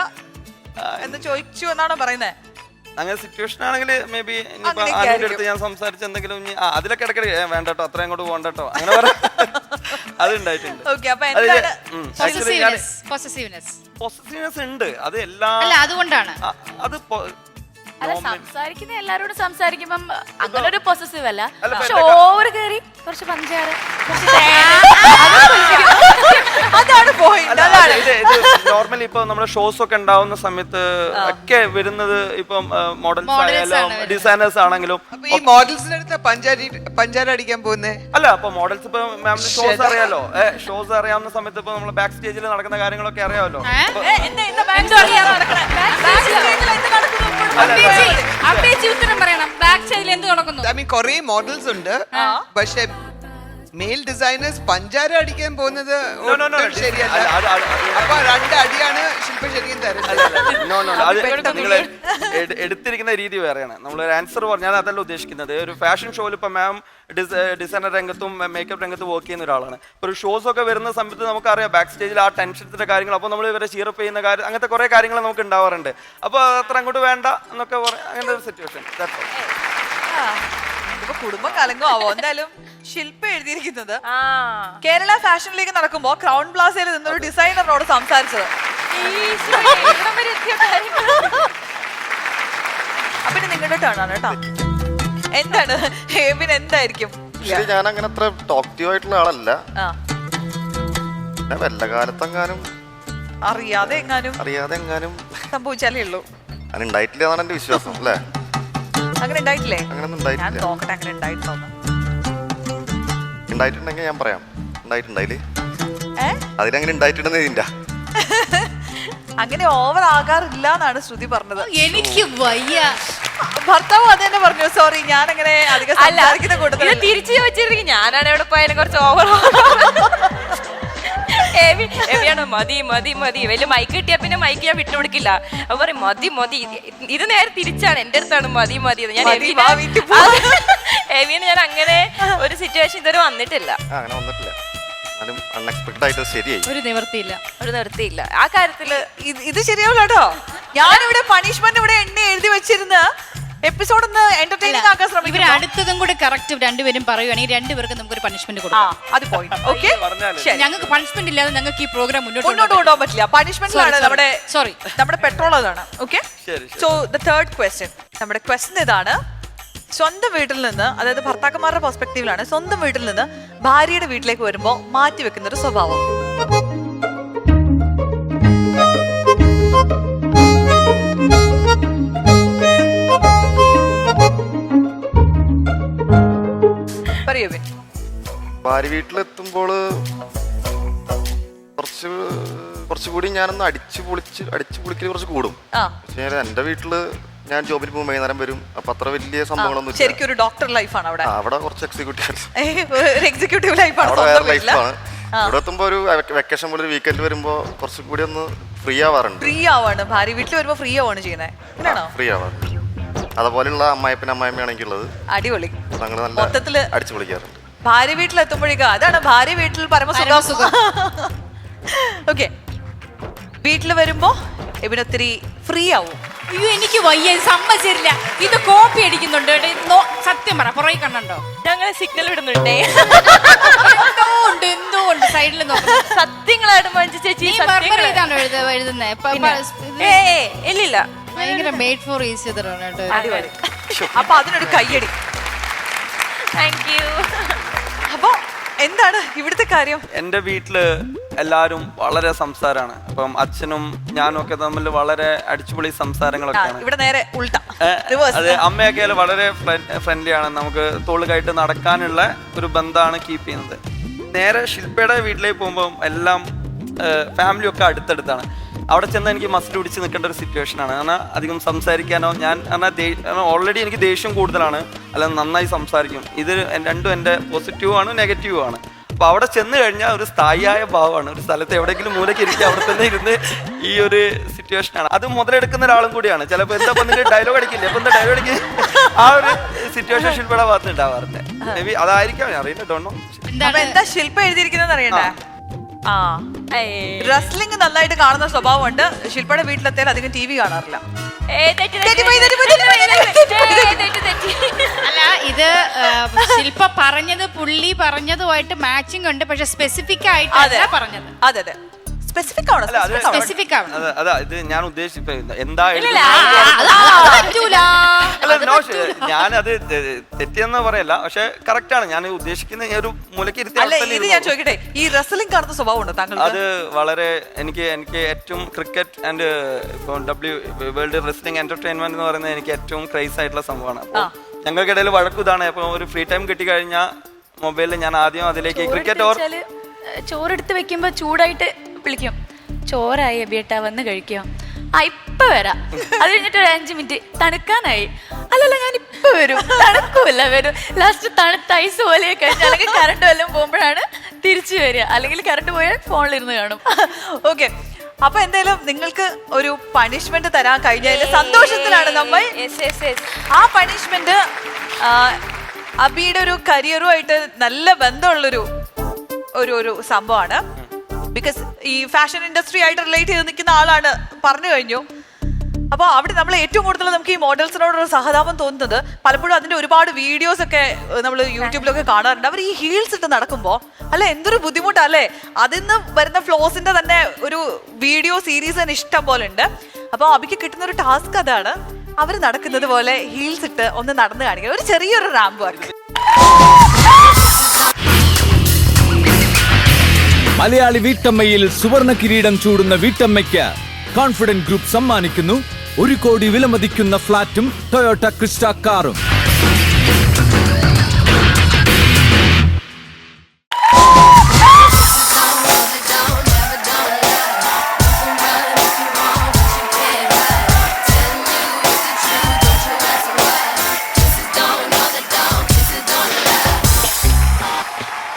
എന്ന് ചോദിച്ചു എന്നാണോ പറയുന്നത്? അങ്ങനെ സിറ്റുവേഷൻ ആണെങ്കിൽ മേ ബി ഇനിയിപ്പോ ആനുവിന്റെ അടുത്ത് ഞാൻ സംസാരിച്ച എന്തെങ്കിലും അതിലൊക്കെ ഇടയ്ക്കിടയ്ക്ക് വേണ്ടട്ടോ, അത്രയും കൂടെ പോകണ്ടട്ടോ, അങ്ങനെ അത് ഉണ്ടായിട്ടുണ്ട്. പൊസസീവ്നെസ് ഉണ്ട്, അത് എല്ലാ അതുകൊണ്ടാണ് അത് അല്ല, സംസാരിക്കുന്ന എല്ലാരോടും സംസാരിക്കുമ്പം അങ്ങനെ ഒരു പൊസസീവ് അല്ല, പക്ഷെ ഓവർ കയറി കുറച്ച് പഞ്ചാര അതാണ് പോയിന്റ്. നോർമലി ഇപ്പൊ നമ്മുടെ ഷോസ് ഒക്കെ ഉണ്ടാവുന്ന സമയത്ത് ഒക്കെ വരുന്നത് ഇപ്പം മോഡൽസ് ആയാലും ഡിസൈനേഴ്സ് ആണെങ്കിലും ഈ മോഡൽസിന്റെ അടുത്ത് പഞ്ചാര അടിക്കാൻ പോകുന്നേ അല്ല. അപ്പൊ മോഡൽസ് ഇപ്പൊ മാമിന് ഷോസ് അറിയാലോ, ഷോസ് അറിയാവുന്ന സമയത്ത് ഇപ്പൊ നമ്മള് ബാക്ക് സ്റ്റേജിൽ നടക്കുന്ന കാര്യങ്ങളൊക്കെ അറിയാമല്ലോ. കൊറേ മോഡൽസ് ഉണ്ട്, പക്ഷെ മെയിൽ ഡിസൈനേഴ്സ് പഞ്ചാര അടിക്കാൻ പോകുന്നത് ശരിയല്ല. അപ്പൊ രണ്ട് അടിയാണ് ശില്പ ശരിക്കും തരുന്നത്. നിങ്ങൾ എടുത്തിരിക്കുന്ന രീതി വേറെയാണ്. നമ്മളൊരു ആൻസർ പറഞ്ഞാൽ അതല്ല ഉദ്ദേശിക്കുന്നത്. ഒരു ഫാഷൻ ഷോയിൽ ഇപ്പൊ മാം ഡിസൈനർ രംഗത്തും മേക്കപ്പ് രംഗത്തും വർക്ക് ചെയ്യുന്ന ഒരാളാണ്. ഇപ്പോൾ ഒരു ഷോസ് ഒക്കെ വരുന്ന സമയത്ത് നമുക്കറിയാം ബാക്ക് സ്റ്റേജിൽ ആ ടെൻഷൻസിന്റെ കാര്യങ്ങൾ. അപ്പോൾ നമ്മൾ ഇവരെ ചീറപ്പ് ചെയ്യുന്ന കാര്യം, അങ്ങനത്തെ കുറെ കാര്യങ്ങൾ നമുക്ക് ഉണ്ടാവാറുണ്ട്. അപ്പോൾ അത്ര അങ്ങോട്ട് വേണ്ട എന്നൊക്കെ അങ്ങനത്തെ ഒരു സിറ്റുവേഷൻ. ഇപ്പൊ കുടുംബം കലങ്ങുമാവോ? എന്തായാലും ശില്പ എഴുതിയിരിക്കുന്നത് കേരള ഫാഷൻ ലീഗ് നടക്കുമ്പോ ക്രൗൺ പ്ലാസയിൽ നിന്നൊരു ഡിസൈനറിനോട് സംസാരിച്ചത്. അപ്പൊ നിങ്ങളുടെ ടേൺ ആണ് കേട്ടോ. എന്താണ് പിന്നെ എന്തായിരിക്കും? ഞാൻ അങ്ങനെ അത്ര ടോക്റ്റീവ് ആയിട്ടുള്ള ആളല്ല. വല്ല കാലത്തെങ്ങാനും അറിയാതെ എങ്ങാനും സംഭവിച്ചാലേ ഉള്ളൂ. അങ്ങനെ ഉണ്ടായിട്ടില്ല എന്നാണ് എന്റെ വിശ്വാസം. അല്ലേ? അങ്ങനെ ഉണ്ടായിട്ടില്ലേ? ഞാൻ നോക്കട്ടെ അങ്ങനെ ഉണ്ടായിട്ടുണ്ടോന്ന്. ഉണ്ടായിട്ടുണ്ടെങ്കിൽ ഞാൻ പറയാം. ഉണ്ടായിട്ടുണ്ടായില്ലേ? അതിനങ്ങനെ ഉണ്ടായിട്ടുണ്ടെന്ന് ഇതിന്റെ അങ്ങനെ ഓവർ ആകാറില്ല എന്നാണ് ശ്രുതി പറഞ്ഞത്. എനിക്ക് വയ്യ. ഭർത്താവ് അത് തന്നെ പറഞ്ഞു. സോറി, ഞാൻ അങ്ങനെ അധികം സംസാരിക്കുന്ന കൂട്ടത്തിൽ തിരിച്ചു ചോദിച്ചിരുന്നെങ്കിൽ ഞാനാണ് എവിടെ പോയാലും കുറച്ച് ഓവർ. എവിയാണോ മതി മതി മതി, വലിയ മൈക്ക് കിട്ടിയാ പിന്നെ മൈക്ക് ഞാൻ വിട്ടുകൊടുക്കില്ല. അപ്പൊ പറയും മതി മതി. ഇത് നേരെ തിരിച്ചാണ്, എന്റെ അടുത്താണ് മതി മതി. ഞാൻ എവിയാണ്, ഞാൻ അങ്ങനെ ഒരു സിറ്റുവേഷൻ ഇതുവരെ വന്നിട്ടില്ല. അങ്ങനെ വന്നിട്ടില്ല. അൺഎക്സ്പെക്ടഡ് ആയിട്ട് ശരിയായി. ഒരു നിവൃത്തിയില്ല ആ കാര്യത്തില്. ഇത് ശരിയാവില്ല കേട്ടോ. ഞാനിവിടെ പണിഷ്മെന്റ് ഇവിടെ എഴുതി വെച്ചിരുന്ന എപ്പിസോഡ് ഒന്ന് എന്റർടൈനിങ് ആക്കാൻ ശ്രമിക്കും. ഇവർ അടുത്തതും കൂടി കറക്റ്റ് രണ്ടുപേരും പറയുകയാണെങ്കിൽ രണ്ടുപേർക്കും നമുക്കൊരു പണിഷ്മെന്റ് കൊടുക്കാം. അത് പോയിന്റ്. ഓക്കെ, ഞങ്ങൾക്ക് പണിഷ്മെന്റ് ഇല്ലാതെ ഞങ്ങൾക്ക് ഈ പ്രോഗ്രാം മുന്നോട്ട് കൊണ്ടുപോകാൻ പറ്റില്ല. പണിഷ്മെന്റിലാണ് നമ്മുടെ പെട്രോൾ അതാണ്. Okay, so the third question. നമ്മുടെ ക്വസ്റ്റ്യൻ ഇതാണ്. സ്വന്തം വീട്ടിൽ നിന്ന്, അതായത് ഭർത്താക്കന്മാരുടെ പെർസ്പെക്റ്റീവിലാണ്, സ്വന്തം വീട്ടിൽ നിന്ന് ഭാര്യയുടെ വീട്ടിലേക്ക് വരുമ്പോൾ മാറ്റി വെക്കുന്ന ഒരു സ്വഭാവം. പറയൂ. ഭാര്യ വീട്ടിലെത്തുമ്പോൾ കുറച്ചുകൂടി ഞാനൊന്ന് അടിച്ചു പൊളിക്കൽ കുറച്ച് കൂടും. പക്ഷേ എന്റെ വീട്ടില് ഞാൻ ജോബിന് പോകുമ്പോൾ വൈകുന്നേരം വരും. അപ്പൊ അത്ര വലിയ സംഭവങ്ങളൊന്നും ശരിക്കും ഒരു ഡോക്ടർ ലൈഫാണ് അവിടെ. അവിടെ കുറച്ച് എക്സിക്യൂട്ടീവ് ലൈഫാണ്. ഇവിടെ എത്തുമ്പോ ഒരു വെക്കേഷൻ പോലെ ഒരു വീക്കെൻഡ് വരുമ്പോ കുറച്ചും കൂടി ഒന്ന് ഫ്രീ ആവാറുണ്ട്. ഫ്രീ ആവാണ്, ഭാര്യ വീട്ടിൽ വരുമ്പോ ഫ്രീ ആവാണ് ചെയ്യുന്നത്, അങ്ങനെയാണോ? ഫ്രീ ആവാറുണ്ട്. അതുപോലെയുള്ള അമ്മായിപ്പനാണെങ്കിൽ ഉള്ളത് അടിപൊളി, ഞങ്ങൾ നല്ല മൊത്തത്തില് അടിച്ചു പൊളിക്കാറുണ്ട്. ഭാര്യ വീട്ടിലെത്തുമ്പോഴേക്കും അതാണ് ഭാര്യ വീട്ടിൽ പരമസുഖം. ഓക്കെ, വീട്ടിൽ വരുമ്പോ ഇവിടെ ഒത്തിരി ഫ്രീ ആവും. അയ്യോ എനിക്ക് വയ്യ, സമ്മതിച്ചില്ല. ഇത് കോപ്പി അടിക്കുന്നുണ്ട് കേട്ടോ. സത്യം പറ, പുറകെ കണ്ണുണ്ടോ? ഞങ്ങൾ സിഗ്നൽ ഇടുന്നുണ്ടേ. എന്തോ ഉണ്ട് സൈഡിൽ നോക്കുന്നത്. സത്യങ്ങളാണ് മഞ്ജു ചേച്ചി. ഇതാണോ എഴുതുന്നത്? ഇല്ലില്ല, ഭയങ്കര മെയ്ഡ് ഫോർ ഈസി ആണ് കേട്ടോ. അടിപൊളി. അപ്പൊ അതിനൊരു കയ്യടി. Thank you. അപ്പൊ എന്താണ് ഇവിടുത്തെ കാര്യം? എൻ്റെ വീട്ടില് എല്ലാവരും വളരെ സംസാരമാണ്. അപ്പം അച്ഛനും ഞാനും ഒക്കെ തമ്മിൽ വളരെ അടിച്ചുപൊളി സംസാരങ്ങളൊക്കെയാണ്. ഇവിടെ നേരെ ഉൾട്ട. അത് അമ്മയൊക്കെ വളരെ ഫ്രണ്ട്ലി ആണ്. നമുക്ക് തോളുകായിട്ട് നടക്കാനുള്ള ഒരു ബന്ധമാണ് കീപ്പ് ചെയ്യുന്നത്. നേരെ ശില്പയുടെ വീട്ടിലേക്ക് പോകുമ്പോൾ എല്ലാം ഫാമിലിയൊക്കെ അടുത്തടുത്താണ്. അവിടെ ചെന്ന് എനിക്ക് മസിൽ പിടിച്ച് നിൽക്കേണ്ട ഒരു സിറ്റുവേഷനാണ്. കാരണം അധികം സംസാരിക്കാനോ ഞാൻ ഓൾറെഡി എനിക്ക് ദേഷ്യം കൂടുതലാണ്, അല്ല നന്നായി സംസാരിക്കും. ഇത് രണ്ടും എൻ്റെ പോസിറ്റീവാണ് നെഗറ്റീവാണ്. അപ്പോൾ അവിടെ ചെന്ന് കഴിഞ്ഞാൽ ഒരു സ്ഥായിയായ ഭാവമാണ്. ഒരു സ്ഥലത്ത് എവിടെയെങ്കിലും മൂലയ്ക്ക് ഇരിക്കുക, അവിടെ തന്നെ ഇരുന്ന് ഈ ഒരു സിറ്റുവേഷനാണ്. അത് മുതലെടുക്കുന്ന ഒരാളും കൂടിയാണ്. ചിലപ്പോൾ എന്താ പറഞ്ഞിട്ട് ഡയലോഗ് അടിക്കില്ലേ, അപ്പോൾ എന്താ ഡയലോഗ് അടിക്കുക, ആ ഒരു സിറ്റുവേഷൻ ശില്പയുടെ ഭാഗത്ത് ഉണ്ടാവാറുണ്ട്. മേ ബി അതായിരിക്കാം, ഞാൻ അറിയില്ല, ഡോണ്ടോ. എന്താ ശില്പ എഴുതിയിരിക്കുന്നത് അറിയണ്ടേ? ആ, റെസ്ലിംഗ് നന്നായിട്ട് കാണുന്ന സ്വഭാവമുണ്ട്. ശില്പയുടെ വീട്ടിലെത്തിയാൽ അധികം ടി വി കാണാറില്ല. അല്ല, ഇത് ശില്പ പറഞ്ഞത് പുള്ളി പറഞ്ഞതുമായിട്ട് മാച്ചിങ് ഉണ്ട്, പക്ഷെ സ്പെസിഫിക് ആയിട്ടല്ല പറഞ്ഞത്. അതെ അതെ, സ്പെസിഫിക് ആണ്. സ്പെസിഫിക് ആണ്. അതാ ഇത് ഞാൻ ഉദ്ദേശിച്ചത് എന്താ ഞാനത് തെറ്റിയെന്ന് പറയല്ല, പക്ഷെ കറക്റ്റ് ആണ്. ഞാൻ ഉദ്ദേശിക്കുന്ന ഒരു മുലക്ക് ഇരുത്തി. ഞാൻ ചോദിക്കട്ടെ, ഈ റെസ്ലിംഗ് കാണുന്ന സ്വഭാവം ഉണ്ട് താങ്കൾ? അത് വളരെ എനിക്ക് ഏറ്റവും cricket and world wrestling entertainment എന്ന് പറയുന്നത് എനിക്ക് ഏറ്റവും ക്രൈസ് ആയിട്ടുള്ള സംഭവമാണ്. അപ്പോൾ ഞങ്ങൾക്കിടയിൽ വഴക്കും ഇതാണ്. അപ്പോൾ ഒരു ഫ്രീ ടൈം കിട്ടി കഴിഞ്ഞാൽ മൊബൈലിൽ ഞാൻ ആദ്യം അതിലേക്ക് ക്രിക്കറ്റ് ചോറെടുത്ത് വെക്കുമ്പോ ചൂടായിട്ട് വിളിക്കും, ചോറായി എബിയേട്ടാ വന്ന് കഴിക്കാം. ഇപ്പൊ വരാം. അത് കഴിഞ്ഞിട്ട് ഒരു 5 മിനിറ്റ് തണുക്കാനായി. അല്ലല്ല, ഞാൻ ഇപ്പൊ വരും. തണുക്കുമല്ല, വരും. ലാസ്റ്റ് തണുത്ത ഐസ് പോലെ കഴിഞ്ഞാൽ, അല്ലെങ്കിൽ കറണ്ട് വല്ലതും പോകുമ്പോഴാണ് തിരിച്ചു വരിക. അല്ലെങ്കിൽ കറണ്ട് പോയാൽ ഫോണിലിരുന്ന് കാണും. ഓക്കെ, അപ്പൊ എന്തായാലും നിങ്ങൾക്ക് ഒരു പണിഷ്മെന്റ് തരാൻ കഴിഞ്ഞതിന്റെ സന്തോഷത്തിലാണ് നമ്മൾ. ആ പണിഷ്മെന്റ് അബിയുടെ ഒരു കരിയറുമായിട്ട് നല്ല ബന്ധമുള്ളൊരു ഒരു സംഭവമാണ്. ബിക്കോസ് ഈ ഫാഷൻ ഇൻഡസ്ട്രി ആയിട്ട് റിലേറ്റ് ചെയ്ത് നിൽക്കുന്ന ആളാണ്, പറഞ്ഞു കഴിഞ്ഞു. അപ്പോൾ അവിടെ നമ്മൾ ഏറ്റവും കൂടുതൽ നമുക്ക് ഈ മോഡൽസിനോടൊരു സഹതാപം തോന്നുന്നത് പലപ്പോഴും അതിൻ്റെ ഒരുപാട് വീഡിയോസ് ഒക്കെ നമ്മൾ യൂട്യൂബിലൊക്കെ കാണാറുണ്ട്. അവർ ഈ ഹീൽസ് ഇട്ട് നടക്കുമ്പോൾ അല്ല എന്തൊരു ബുദ്ധിമുട്ടല്ലേ. അതിൽ നിന്ന് വരുന്ന ഫ്ലോസിൻ്റെ തന്നെ ഒരു വീഡിയോ സീരീസ് തന്നെ ഇഷ്ടം പോലെ ഉണ്ട്. അപ്പോൾ അബിക്ക് കിട്ടുന്ന ഒരു ടാസ്ക് അതാണ്, അവർ നടക്കുന്നത് പോലെ ഹീൽസ് ഇട്ട് ഒന്ന് നടന്ന് കാണിക്കുക, ഒരു ചെറിയൊരു റാമ്പ് വർക്ക്. മലയാളി വീട്ടമ്മയിൽ സുവർണ കിരീടം ചൂടുന്ന വീട്ടമ്മയ്ക്ക് കോൺഫിഡന്റ് ഗ്രൂപ്പ് സമ്മാനിക്കുന്നു 1 കോടി വിലമതിക്കുന്ന ഫ്ളാറ്റും ടൊയോട്ട ക്രിസ്റ്റ കാറും.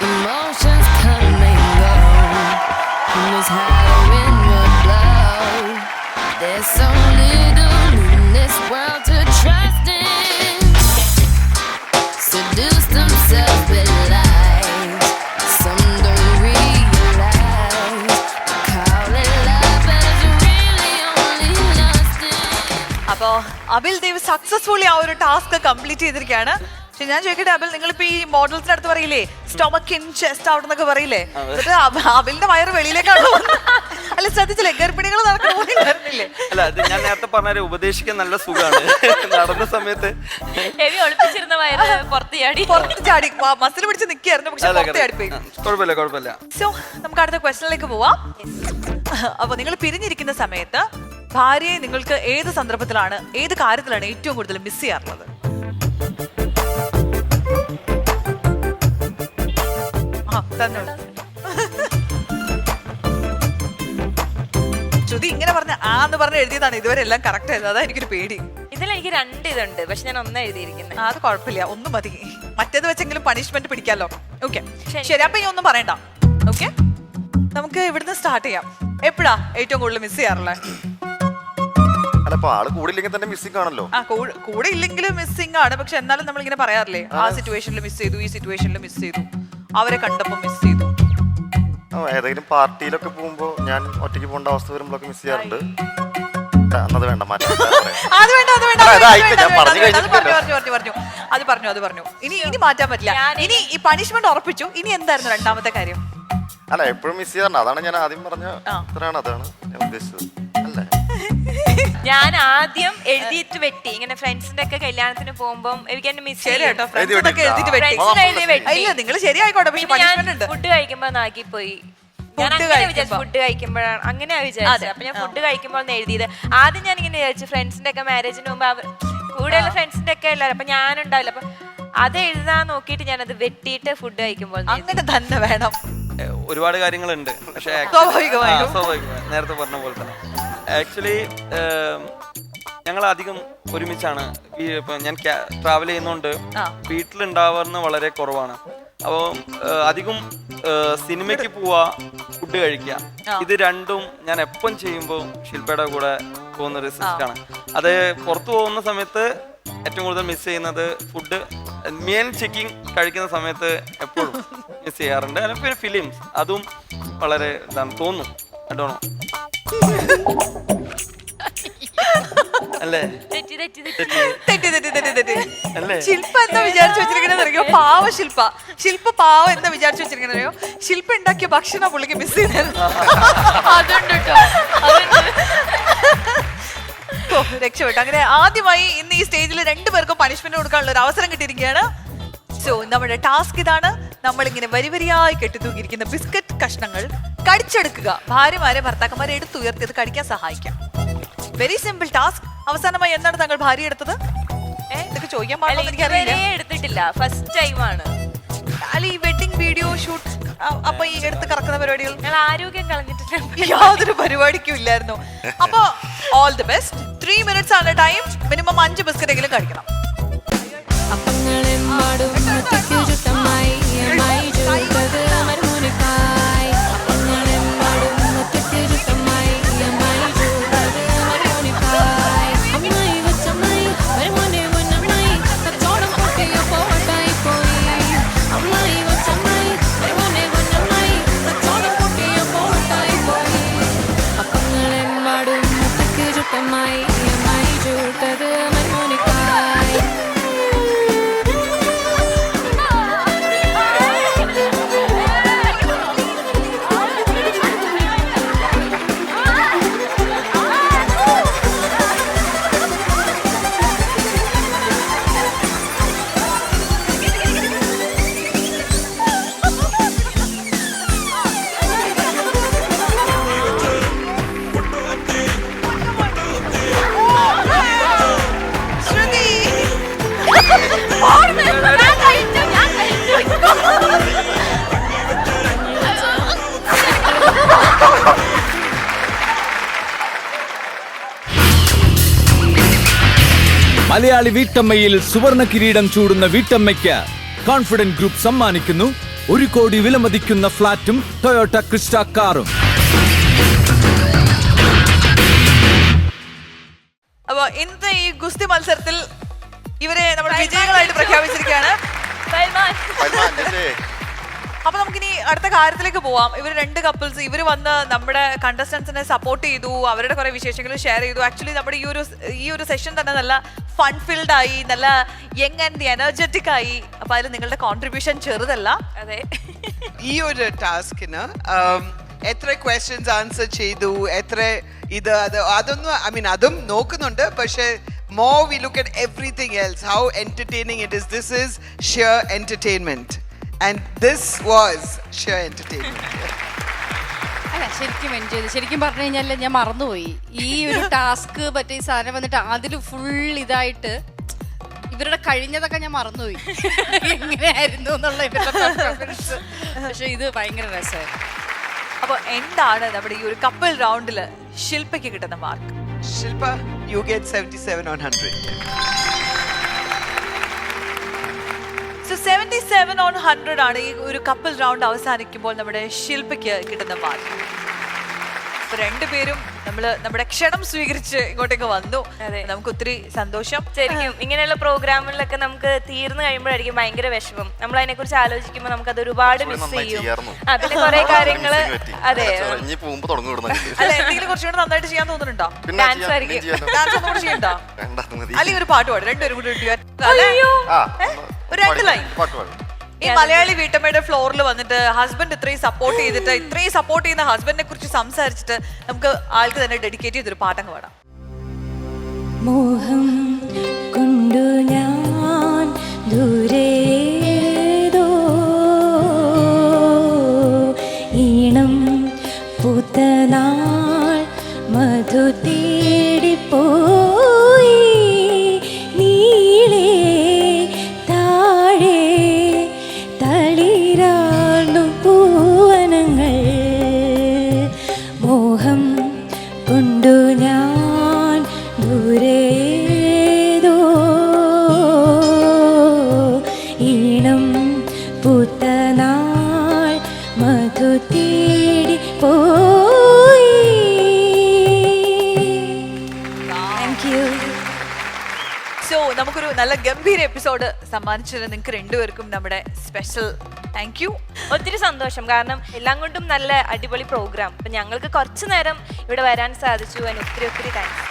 Emotions come and go. This heroin will blow. There's so little in this world to trust in. Seduce themselves with lies. Some don't realize. Call it love, but it's really only lusting. അപ്പോ അബിൽ Dev successfully ആ ഒരു task complete ചെയ്തിരിക്കുകയാണ്. പക്ഷെ ഞാൻ ചോദിക്കട്ടെ അബിൽ, നിങ്ങളിപ്പോ ഈ മോഡൽസിന്റെ അടുത്ത് പറയില്ലേ സ്റ്റൊമക്ക് ഇൻ ചെസ്റ്റ് ഔട്ട് എന്നൊക്കെ പറയില്ലേ, അബിലിന്റെ വയറ് വെളിയിലേക്കാണോ? അല്ല ശ്രദ്ധിച്ചില്ലേ, ഗർഭിണികൾ നടക്കണില്ലേ? അല്ല, അത് ഞാൻ നേരത്തെ പറഞ്ഞ ഉപദേശിക്കാൻ നല്ല സുഖമാണ്. നടന്ന സമയത്ത് ഒളിപ്പിച്ചിരുന്ന വയറ് പുറത്ത് ചാടി മസിൽ പിടിച്ച് നിൽക്കുകയായിരുന്നു, പക്ഷെ പുറത്ത് ചാടിപ്പോയി. കുഴപ്പമില്ല. സോ നമുക്ക് അടുത്ത ക്വസ്റ്റനിലേക്ക് പോവാം. അപ്പൊ നിങ്ങൾ പിരിഞ്ഞിരിക്കുന്ന സമയത്ത് ഭാര്യയെ നിങ്ങൾക്ക് ഏത് സന്ദർഭത്തിലാണ്, ഏത് കാര്യത്തിലാണ് ഏറ്റവും കൂടുതൽ മിസ് ചെയ്യാറുള്ളത്? ശ്രുതി ഇങ്ങനെ പറഞ്ഞ ആന്ന് പറഞ്ഞ് എഴുതിയതാണ് ഇതുവരെ എല്ലാം കറക്റ്റ് ആയത്. അതാ എനിക്കൊരു പേടി. ഇതിലെനിക്ക് 2 ഇതുണ്ട്, പക്ഷെ ഞാൻ 1 എഴുതിയിരിക്കുന്നത്. അത് കുഴപ്പമില്ല, ഒന്ന് മതി. മറ്റേത് വെച്ചെങ്കിലും പണിഷ്മെന്റ് പിടിക്കാലോ. ഓക്കെ ശരി, അപ്പൊ ഇനി ഒന്നും പറയണ്ട. ഓക്കെ. നമുക്ക് ഇവിടുന്ന് സ്റ്റാർട്ട് ചെയ്യാം. എപ്പോഴാ ഏറ്റവും കൂടുതൽ മിസ് ചെയ്യാറുള്ളത്? അല്ല ഇപ്പൊ ആള് കൂടില്ലെങ്കിൽ തന്നെ മിസ്സിംഗ് ആണല്ലോ. ആ കൂടെ ഇല്ലെങ്കിലും മിസ്സിംഗ് ആണ്. പക്ഷെ എന്നാലും നമ്മൾ ഇങ്ങനെ പറയാറില്ലേ, ആ സിറ്റുവേഷനിൽ മിസ് ചെയ്തു, ഈ സിറ്റുവേഷനിൽ മിസ് ചെയ്തു, അവരെ കണ്ടപ്പോ മിസ് ചെയ്തു. ഏതെങ്കിലും പാർട്ടിയിലൊക്കെ പോകുമ്പോ ഞാൻ ഒറ്റയ്ക്ക് പോകേണ്ട അവസ്ഥ വരുമ്പോഴൊക്കെ മിസ് ചെയ്യാറുണ്ട്. അത് വേണ്ട മാറ്റാം. അത് പറഞ്ഞു. ഇനി മാറ്റാൻ പറ്റില്ല. ഇനി ഈ പണിഷ്മെന്റ് ഉറപ്പിച്ചു. ഇനി എന്തായിരുന്നു രണ്ടാമത്തെ കാര്യം? അല്ല എപ്പോഴും മിസ് ചെയ്യാറുണ്ട്. അതാണ് ഞാൻ ആദ്യം പറഞ്ഞ അതാണ് ഞാൻ ഉദ്ദേശിച്ചത്. അല്ലേ ഞാൻ ആദ്യം എഴുതിയിട്ട് വെട്ടി. ഇങ്ങനെ ഫ്രണ്ട്സിന്റെ ഒക്കെ കല്യാണത്തിന് പോകുമ്പോ എനിക്ക് എന്നെ മിസ് നിങ്ങൾ ശരിയായിക്കോട്ടെ. പക്ഷെ പണിഷ്മെന്റ് ഉണ്ട്. ഫുഡ് കഴിക്കുമ്പോ നാക്കിപ്പോയി. ഞാൻ അങ്ങനെ വിചാരിച്ചു ഫുഡ് കഴിക്കുമ്പോഴാണ് അങ്ങനെ വിചാരിച്ചത്. അപ്പൊ ഞാൻ ഫുഡ് കഴിക്കുമ്പോൾ എഴുതിയത്. ആദ്യം ഞാൻ ഇങ്ങനെ വിചാരിച്ചു ഫ്രണ്ട്സിന്റെ ഒക്കെ മാരേജിന് മുമ്പ് കൂടെയുള്ള ഫ്രണ്ട്സിന്റെ ഒക്കെ എല്ലാവരും അപ്പൊ ഞാനുണ്ടാവില്ല. അപ്പൊ അത് എഴുതാൻ നോക്കിയിട്ട് ഞാനത് വെട്ടിയിട്ട് ഫുഡ് കഴിക്കുമ്പോൾ അങ്ങനെ തന്നെ വേണം. ഒരുപാട് കാര്യങ്ങളുണ്ട്. പക്ഷേ നേരത്തെ പറഞ്ഞ പോലെ തന്നെ ആക്ച്വലി ഞങ്ങൾ അധികം ഒരുമിച്ചാണ്. ഇപ്പം ഞാൻ ട്രാവൽ ചെയ്യുന്നതുകൊണ്ട് വീട്ടിലുണ്ടാവുന്ന വളരെ കുറവാണ്. അപ്പോൾ അധികം സിനിമയ്ക്ക് പോവാ, ഫുഡ് കഴിക്കുക, ഇത് രണ്ടും ഞാൻ എപ്പം ചെയ്യുമ്പോൾ ശില്പയുടെ കൂടെ പോകുന്ന ഒരു സിസ്റ്റാണ്. അത് പുറത്തു പോകുന്ന സമയത്ത് ഏറ്റവും കൂടുതൽ മിസ് ചെയ്യുന്നത് ഫുഡ്, മെയിൻ ചിക്കിങ് കഴിക്കുന്ന സമയത്ത് എപ്പോഴും മിസ് ചെയ്യാറുണ്ട്. പിന്നെ ഫിലിംസ് അതും വളരെ ഇതാണ് തോന്നുന്നു. അഡോണോ അല്ലേ? ശില്പ എന്താ വിചാരിച്ചു വെച്ചിരിക്കണോ? പാവ ശില്പ പാവം എന്താ വിചാരിച്ചു വെച്ചിരിക്കണോ? ശില്പ ഉണ്ടാക്കിയ ഭക്ഷണം പുള്ളിക്ക് മിസ് ചെയ്തായിരുന്നു. രക്ഷപ്പെട്ടു. അങ്ങനെ ആദ്യമായി ഇന്ന് ഈ സ്റ്റേജിൽ രണ്ടുപേർക്കും പണിഷ്മെന്റ് കൊടുക്കാനുള്ള ഒരു അവസരം കിട്ടിയിരിക്കുകയാണ്. സോ നമ്മുടെ ടാസ്ക് ഇതാണ്. നമ്മളിങ്ങനെ വരിവരിയായി കെട്ടിത്തൂക്കിയിരിക്കുന്ന ബിസ്ക്കറ്റ് കഷ്ണങ്ങൾ കടിച്ചെടുക്കുക. ഭാര്യമാരെ ഭർത്താക്കന്മാരെ എടുത്തുയർത്തിയത് കടിക്കാൻ സഹായിക്കാം. Very simple task. അവസാനമായി എന്താണ് താങ്കൾ ഭാര്യ എടുത്തത്? ഇതൊക്കെ ചോദിക്കാൻ പാടില്ല, എനിക്കറിയില്ല. എടുത്തിട്ടില്ല, ഫസ്റ്റ് ടൈമാണ്. ഈ വെഡിങ് വീഡിയോ ഷൂട്ട് അപ്പൊ ഈ എടുത്ത് കറക്കുന്ന പരിപാടികൾ ആരോഗ്യം കളഞ്ഞിട്ടില്ല, യാതൊരു പരിപാടിക്കും ഇല്ലായിരുന്നു. അപ്പൊ ഓൾ ദി ബെസ്റ്റ്. 3 minutes ആണ് ടൈം. മിനിമം 5 ബിസ്ക്കറ്റ് എങ്കിലും കഴിക്കണം. മലയാളി വീട്ടമ്മയിൽ സുവർണ കിരീടം ചൂടുന്ന വീട്ടമ്മയ്ക്ക് കോൺഫിഡന്റ് ഗ്രൂപ്പ് സമ്മാനിക്കുന്നു 1 കോടി വിലമതിക്കുന്ന ഫ്ളാറ്റും ടൊയോട്ട ക്രിസ്റ്റ കാറും. അപ്പൊ ഇന്നത്തെ ഈ ഗുസ്തി മത്സരത്തിൽ ഇവരെ നമ്മൾ വിജയികളായിട്ട് പ്രഖ്യാപിച്ചിരിക്കുകയാണ്. അപ്പൊ നമുക്കിനി അടുത്ത കാര്യത്തിലേക്ക് പോവാം. ഇവർ 2 കപ്പിൾസ് ഇവർ വന്ന് നമ്മുടെ കണ്ടസ്റ്റൻസിനെ സപ്പോർട്ട് ചെയ്തു, അവരുടെ കുറെ വിശേഷങ്ങൾ ഷെയർ ചെയ്തു. ആക്ച്വലി നമ്മുടെ ഈ ഒരു സെഷൻ തന്നെ നല്ല ഫൺ ഫിൽഡ് ആയി, നല്ല യങ് ആൻഡ് എനർജറ്റിക് ആയി. അപ്പൊ അതിൽ നിങ്ങളുടെ കോൺട്രിബ്യൂഷൻ ചെറുതല്ല. അതെ, ഈ ഒരു ടാസ്കിന് എത്ര ക്വസ്റ്റ്യൻസ് ആൻസർ ചെയ്തു, എത്ര ഇത് അതൊന്നും ഐ മീൻ അതും നോക്കുന്നുണ്ട്. പക്ഷേ more we look at everything else, how entertaining it is. This is sheer entertainment and this was sheer entertainment. അല്ല, ശരിക്കും എൻജോയ് ചെയ്തു. ശരിക്കും പറഞ്ഞു കഴിഞ്ഞാൽ ഞാൻ മറന്നുപോയി ഈ ഒരു ടാസ്ക് പറ്റിയ സാധനം വന്നിട്ട് അതിൽ ഫുൾ ഇതായിട്ട് ഇവരുടെ കഴിഞ്ഞതൊക്കെ ഞാൻ മറന്നുപോയി എങ്ങനെയായിരുന്നു എന്നുള്ള ഇവരുടെ പെർഫോമൻസ്. പക്ഷെ ഇത് ഭയങ്കര രസമായിരുന്നു. അപ്പൊ എന്താണ് നമ്മുടെ ഈ ഒരു കപ്പിൾ റൗണ്ടില് ശില്പയ്ക്ക് കിട്ടുന്ന mark? Shilpa, you get 77 on 100. So 77 on 100 ആണ് ഈ ഒരു കപ്പിൾ റൗണ്ട് അവസാനിക്കുമ്പോൾ നമ്മുടെ ശില്പയ്ക്ക് കിട്ടുന്ന മാർക്ക്. രണ്ടുപേരും നമ്മുടെ ക്ഷണം സ്വീകരിച്ച് ഇങ്ങോട്ടേക്ക് വന്നു. നമുക്ക് ഒത്തിരി സന്തോഷം. ശരിക്കും ഇങ്ങനെയുള്ള പ്രോഗ്രാമുകളിലൊക്കെ നമുക്ക് തീർന്നു കഴിയുമ്പോഴായിരിക്കും ഭയങ്കര വിഷമം. നമ്മൾ അതിനെ കുറിച്ച് ആലോചിക്കുമ്പോൾ നമുക്ക് അത് ഒരുപാട് മിസ് ചെയ്യും. പിന്നെ കുറെ കാര്യങ്ങള് അതെ അല്ല എന്തെങ്കിലും കുറച്ചുകൂടെ നന്നായിട്ട് ചെയ്യാൻ തോന്നുന്നുണ്ടോ? ഡാൻസ് ആയിരിക്കും. ഡാൻസ് ഒന്നും കൂടെ ചെയ്യണ്ടോ? അല്ലെങ്കിൽ ഒരു പാട്ട് പാടും രണ്ടുപേരും കൂടി ഒരു 2 ലൈൻ. ഈ മലയാളി വീട്ടമ്മയുടെ ഫ്ലോറിൽ വന്നിട്ട് ഹസ്ബൻഡ് ഇത്രയും സപ്പോർട്ട് ചെയ്യുന്ന ഹസ്ബൻഡിനെ കുറിച്ച് സംസാരിച്ചിട്ട് നമുക്ക് ആൾക്ക് തന്നെ ഡെഡിക്കേറ്റ് ചെയ്തൊരു പാട്ടങ്ങ് പാടാം. മോഹം കൊണ്ടു ഞാൻ ദൂരേതോ ഈണം പൂത്തനാൾ മധു തേടിപ്പോയി നീളേ താഴെ തളിരാണു പൂവനങ്ങൾ മോഹം കൊണ്ടു ഞാൻ ദൂരേതോ ഈണം പൂത്തനാൾ മധു തേടി പോയി. Thank you. സോ നമുക്കൊരു നല്ല ഗംഭീര എപ്പിസോഡ് സമ്മാനിച്ചത് നിങ്ങൾക്ക് രണ്ടുപേർക്കും നമ്മുടെ സ്പെഷ്യൽ താങ്ക് യു. ഒത്തിരി സന്തോഷം. കാരണം എല്ലാം കൊണ്ടും നല്ല അടിപൊളി പ്രോഗ്രാം. അപ്പൊ ഞങ്ങൾക്ക് കുറച്ചു നേരം ഇവിടെ വരാൻ സാധിച്ചു. അതിന് ഒത്തിരി താങ്ക്സ്.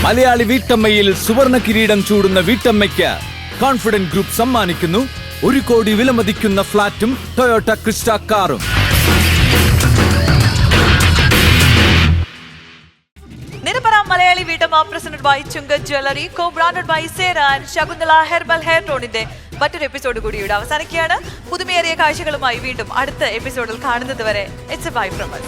മലയാളി വീട്ടമ്മയിൽ സുവർണ കിരീടം ചൂടുന്ന വീട്ടമ്മയ്ക്ക് കോൺഫിഡന്റ് ഗ്രൂപ്പ് സമ്മാനിക്കുന്നു 1 കോടി വിലമതിക്കുന്ന ഫ്ളാറ്റും ടൊയോട്ട ക്രിസ്റ്റ കാറും. Nirapara Malayali Veettamma presented by Chungath jewellery, co-branded by Sera and Shakunthala herbal hair ടോണിന്റെ മറ്റൊരു എപ്പിസോഡ് കൂടി ഇവിടെ അവസാനിക്കുകയാണ്. പുതുമയേറിയ കാഴ്ചകളുമായി വീണ്ടും അടുത്ത എപ്പിസോഡിൽ കാണുന്നത് വരെ it's A bye from us.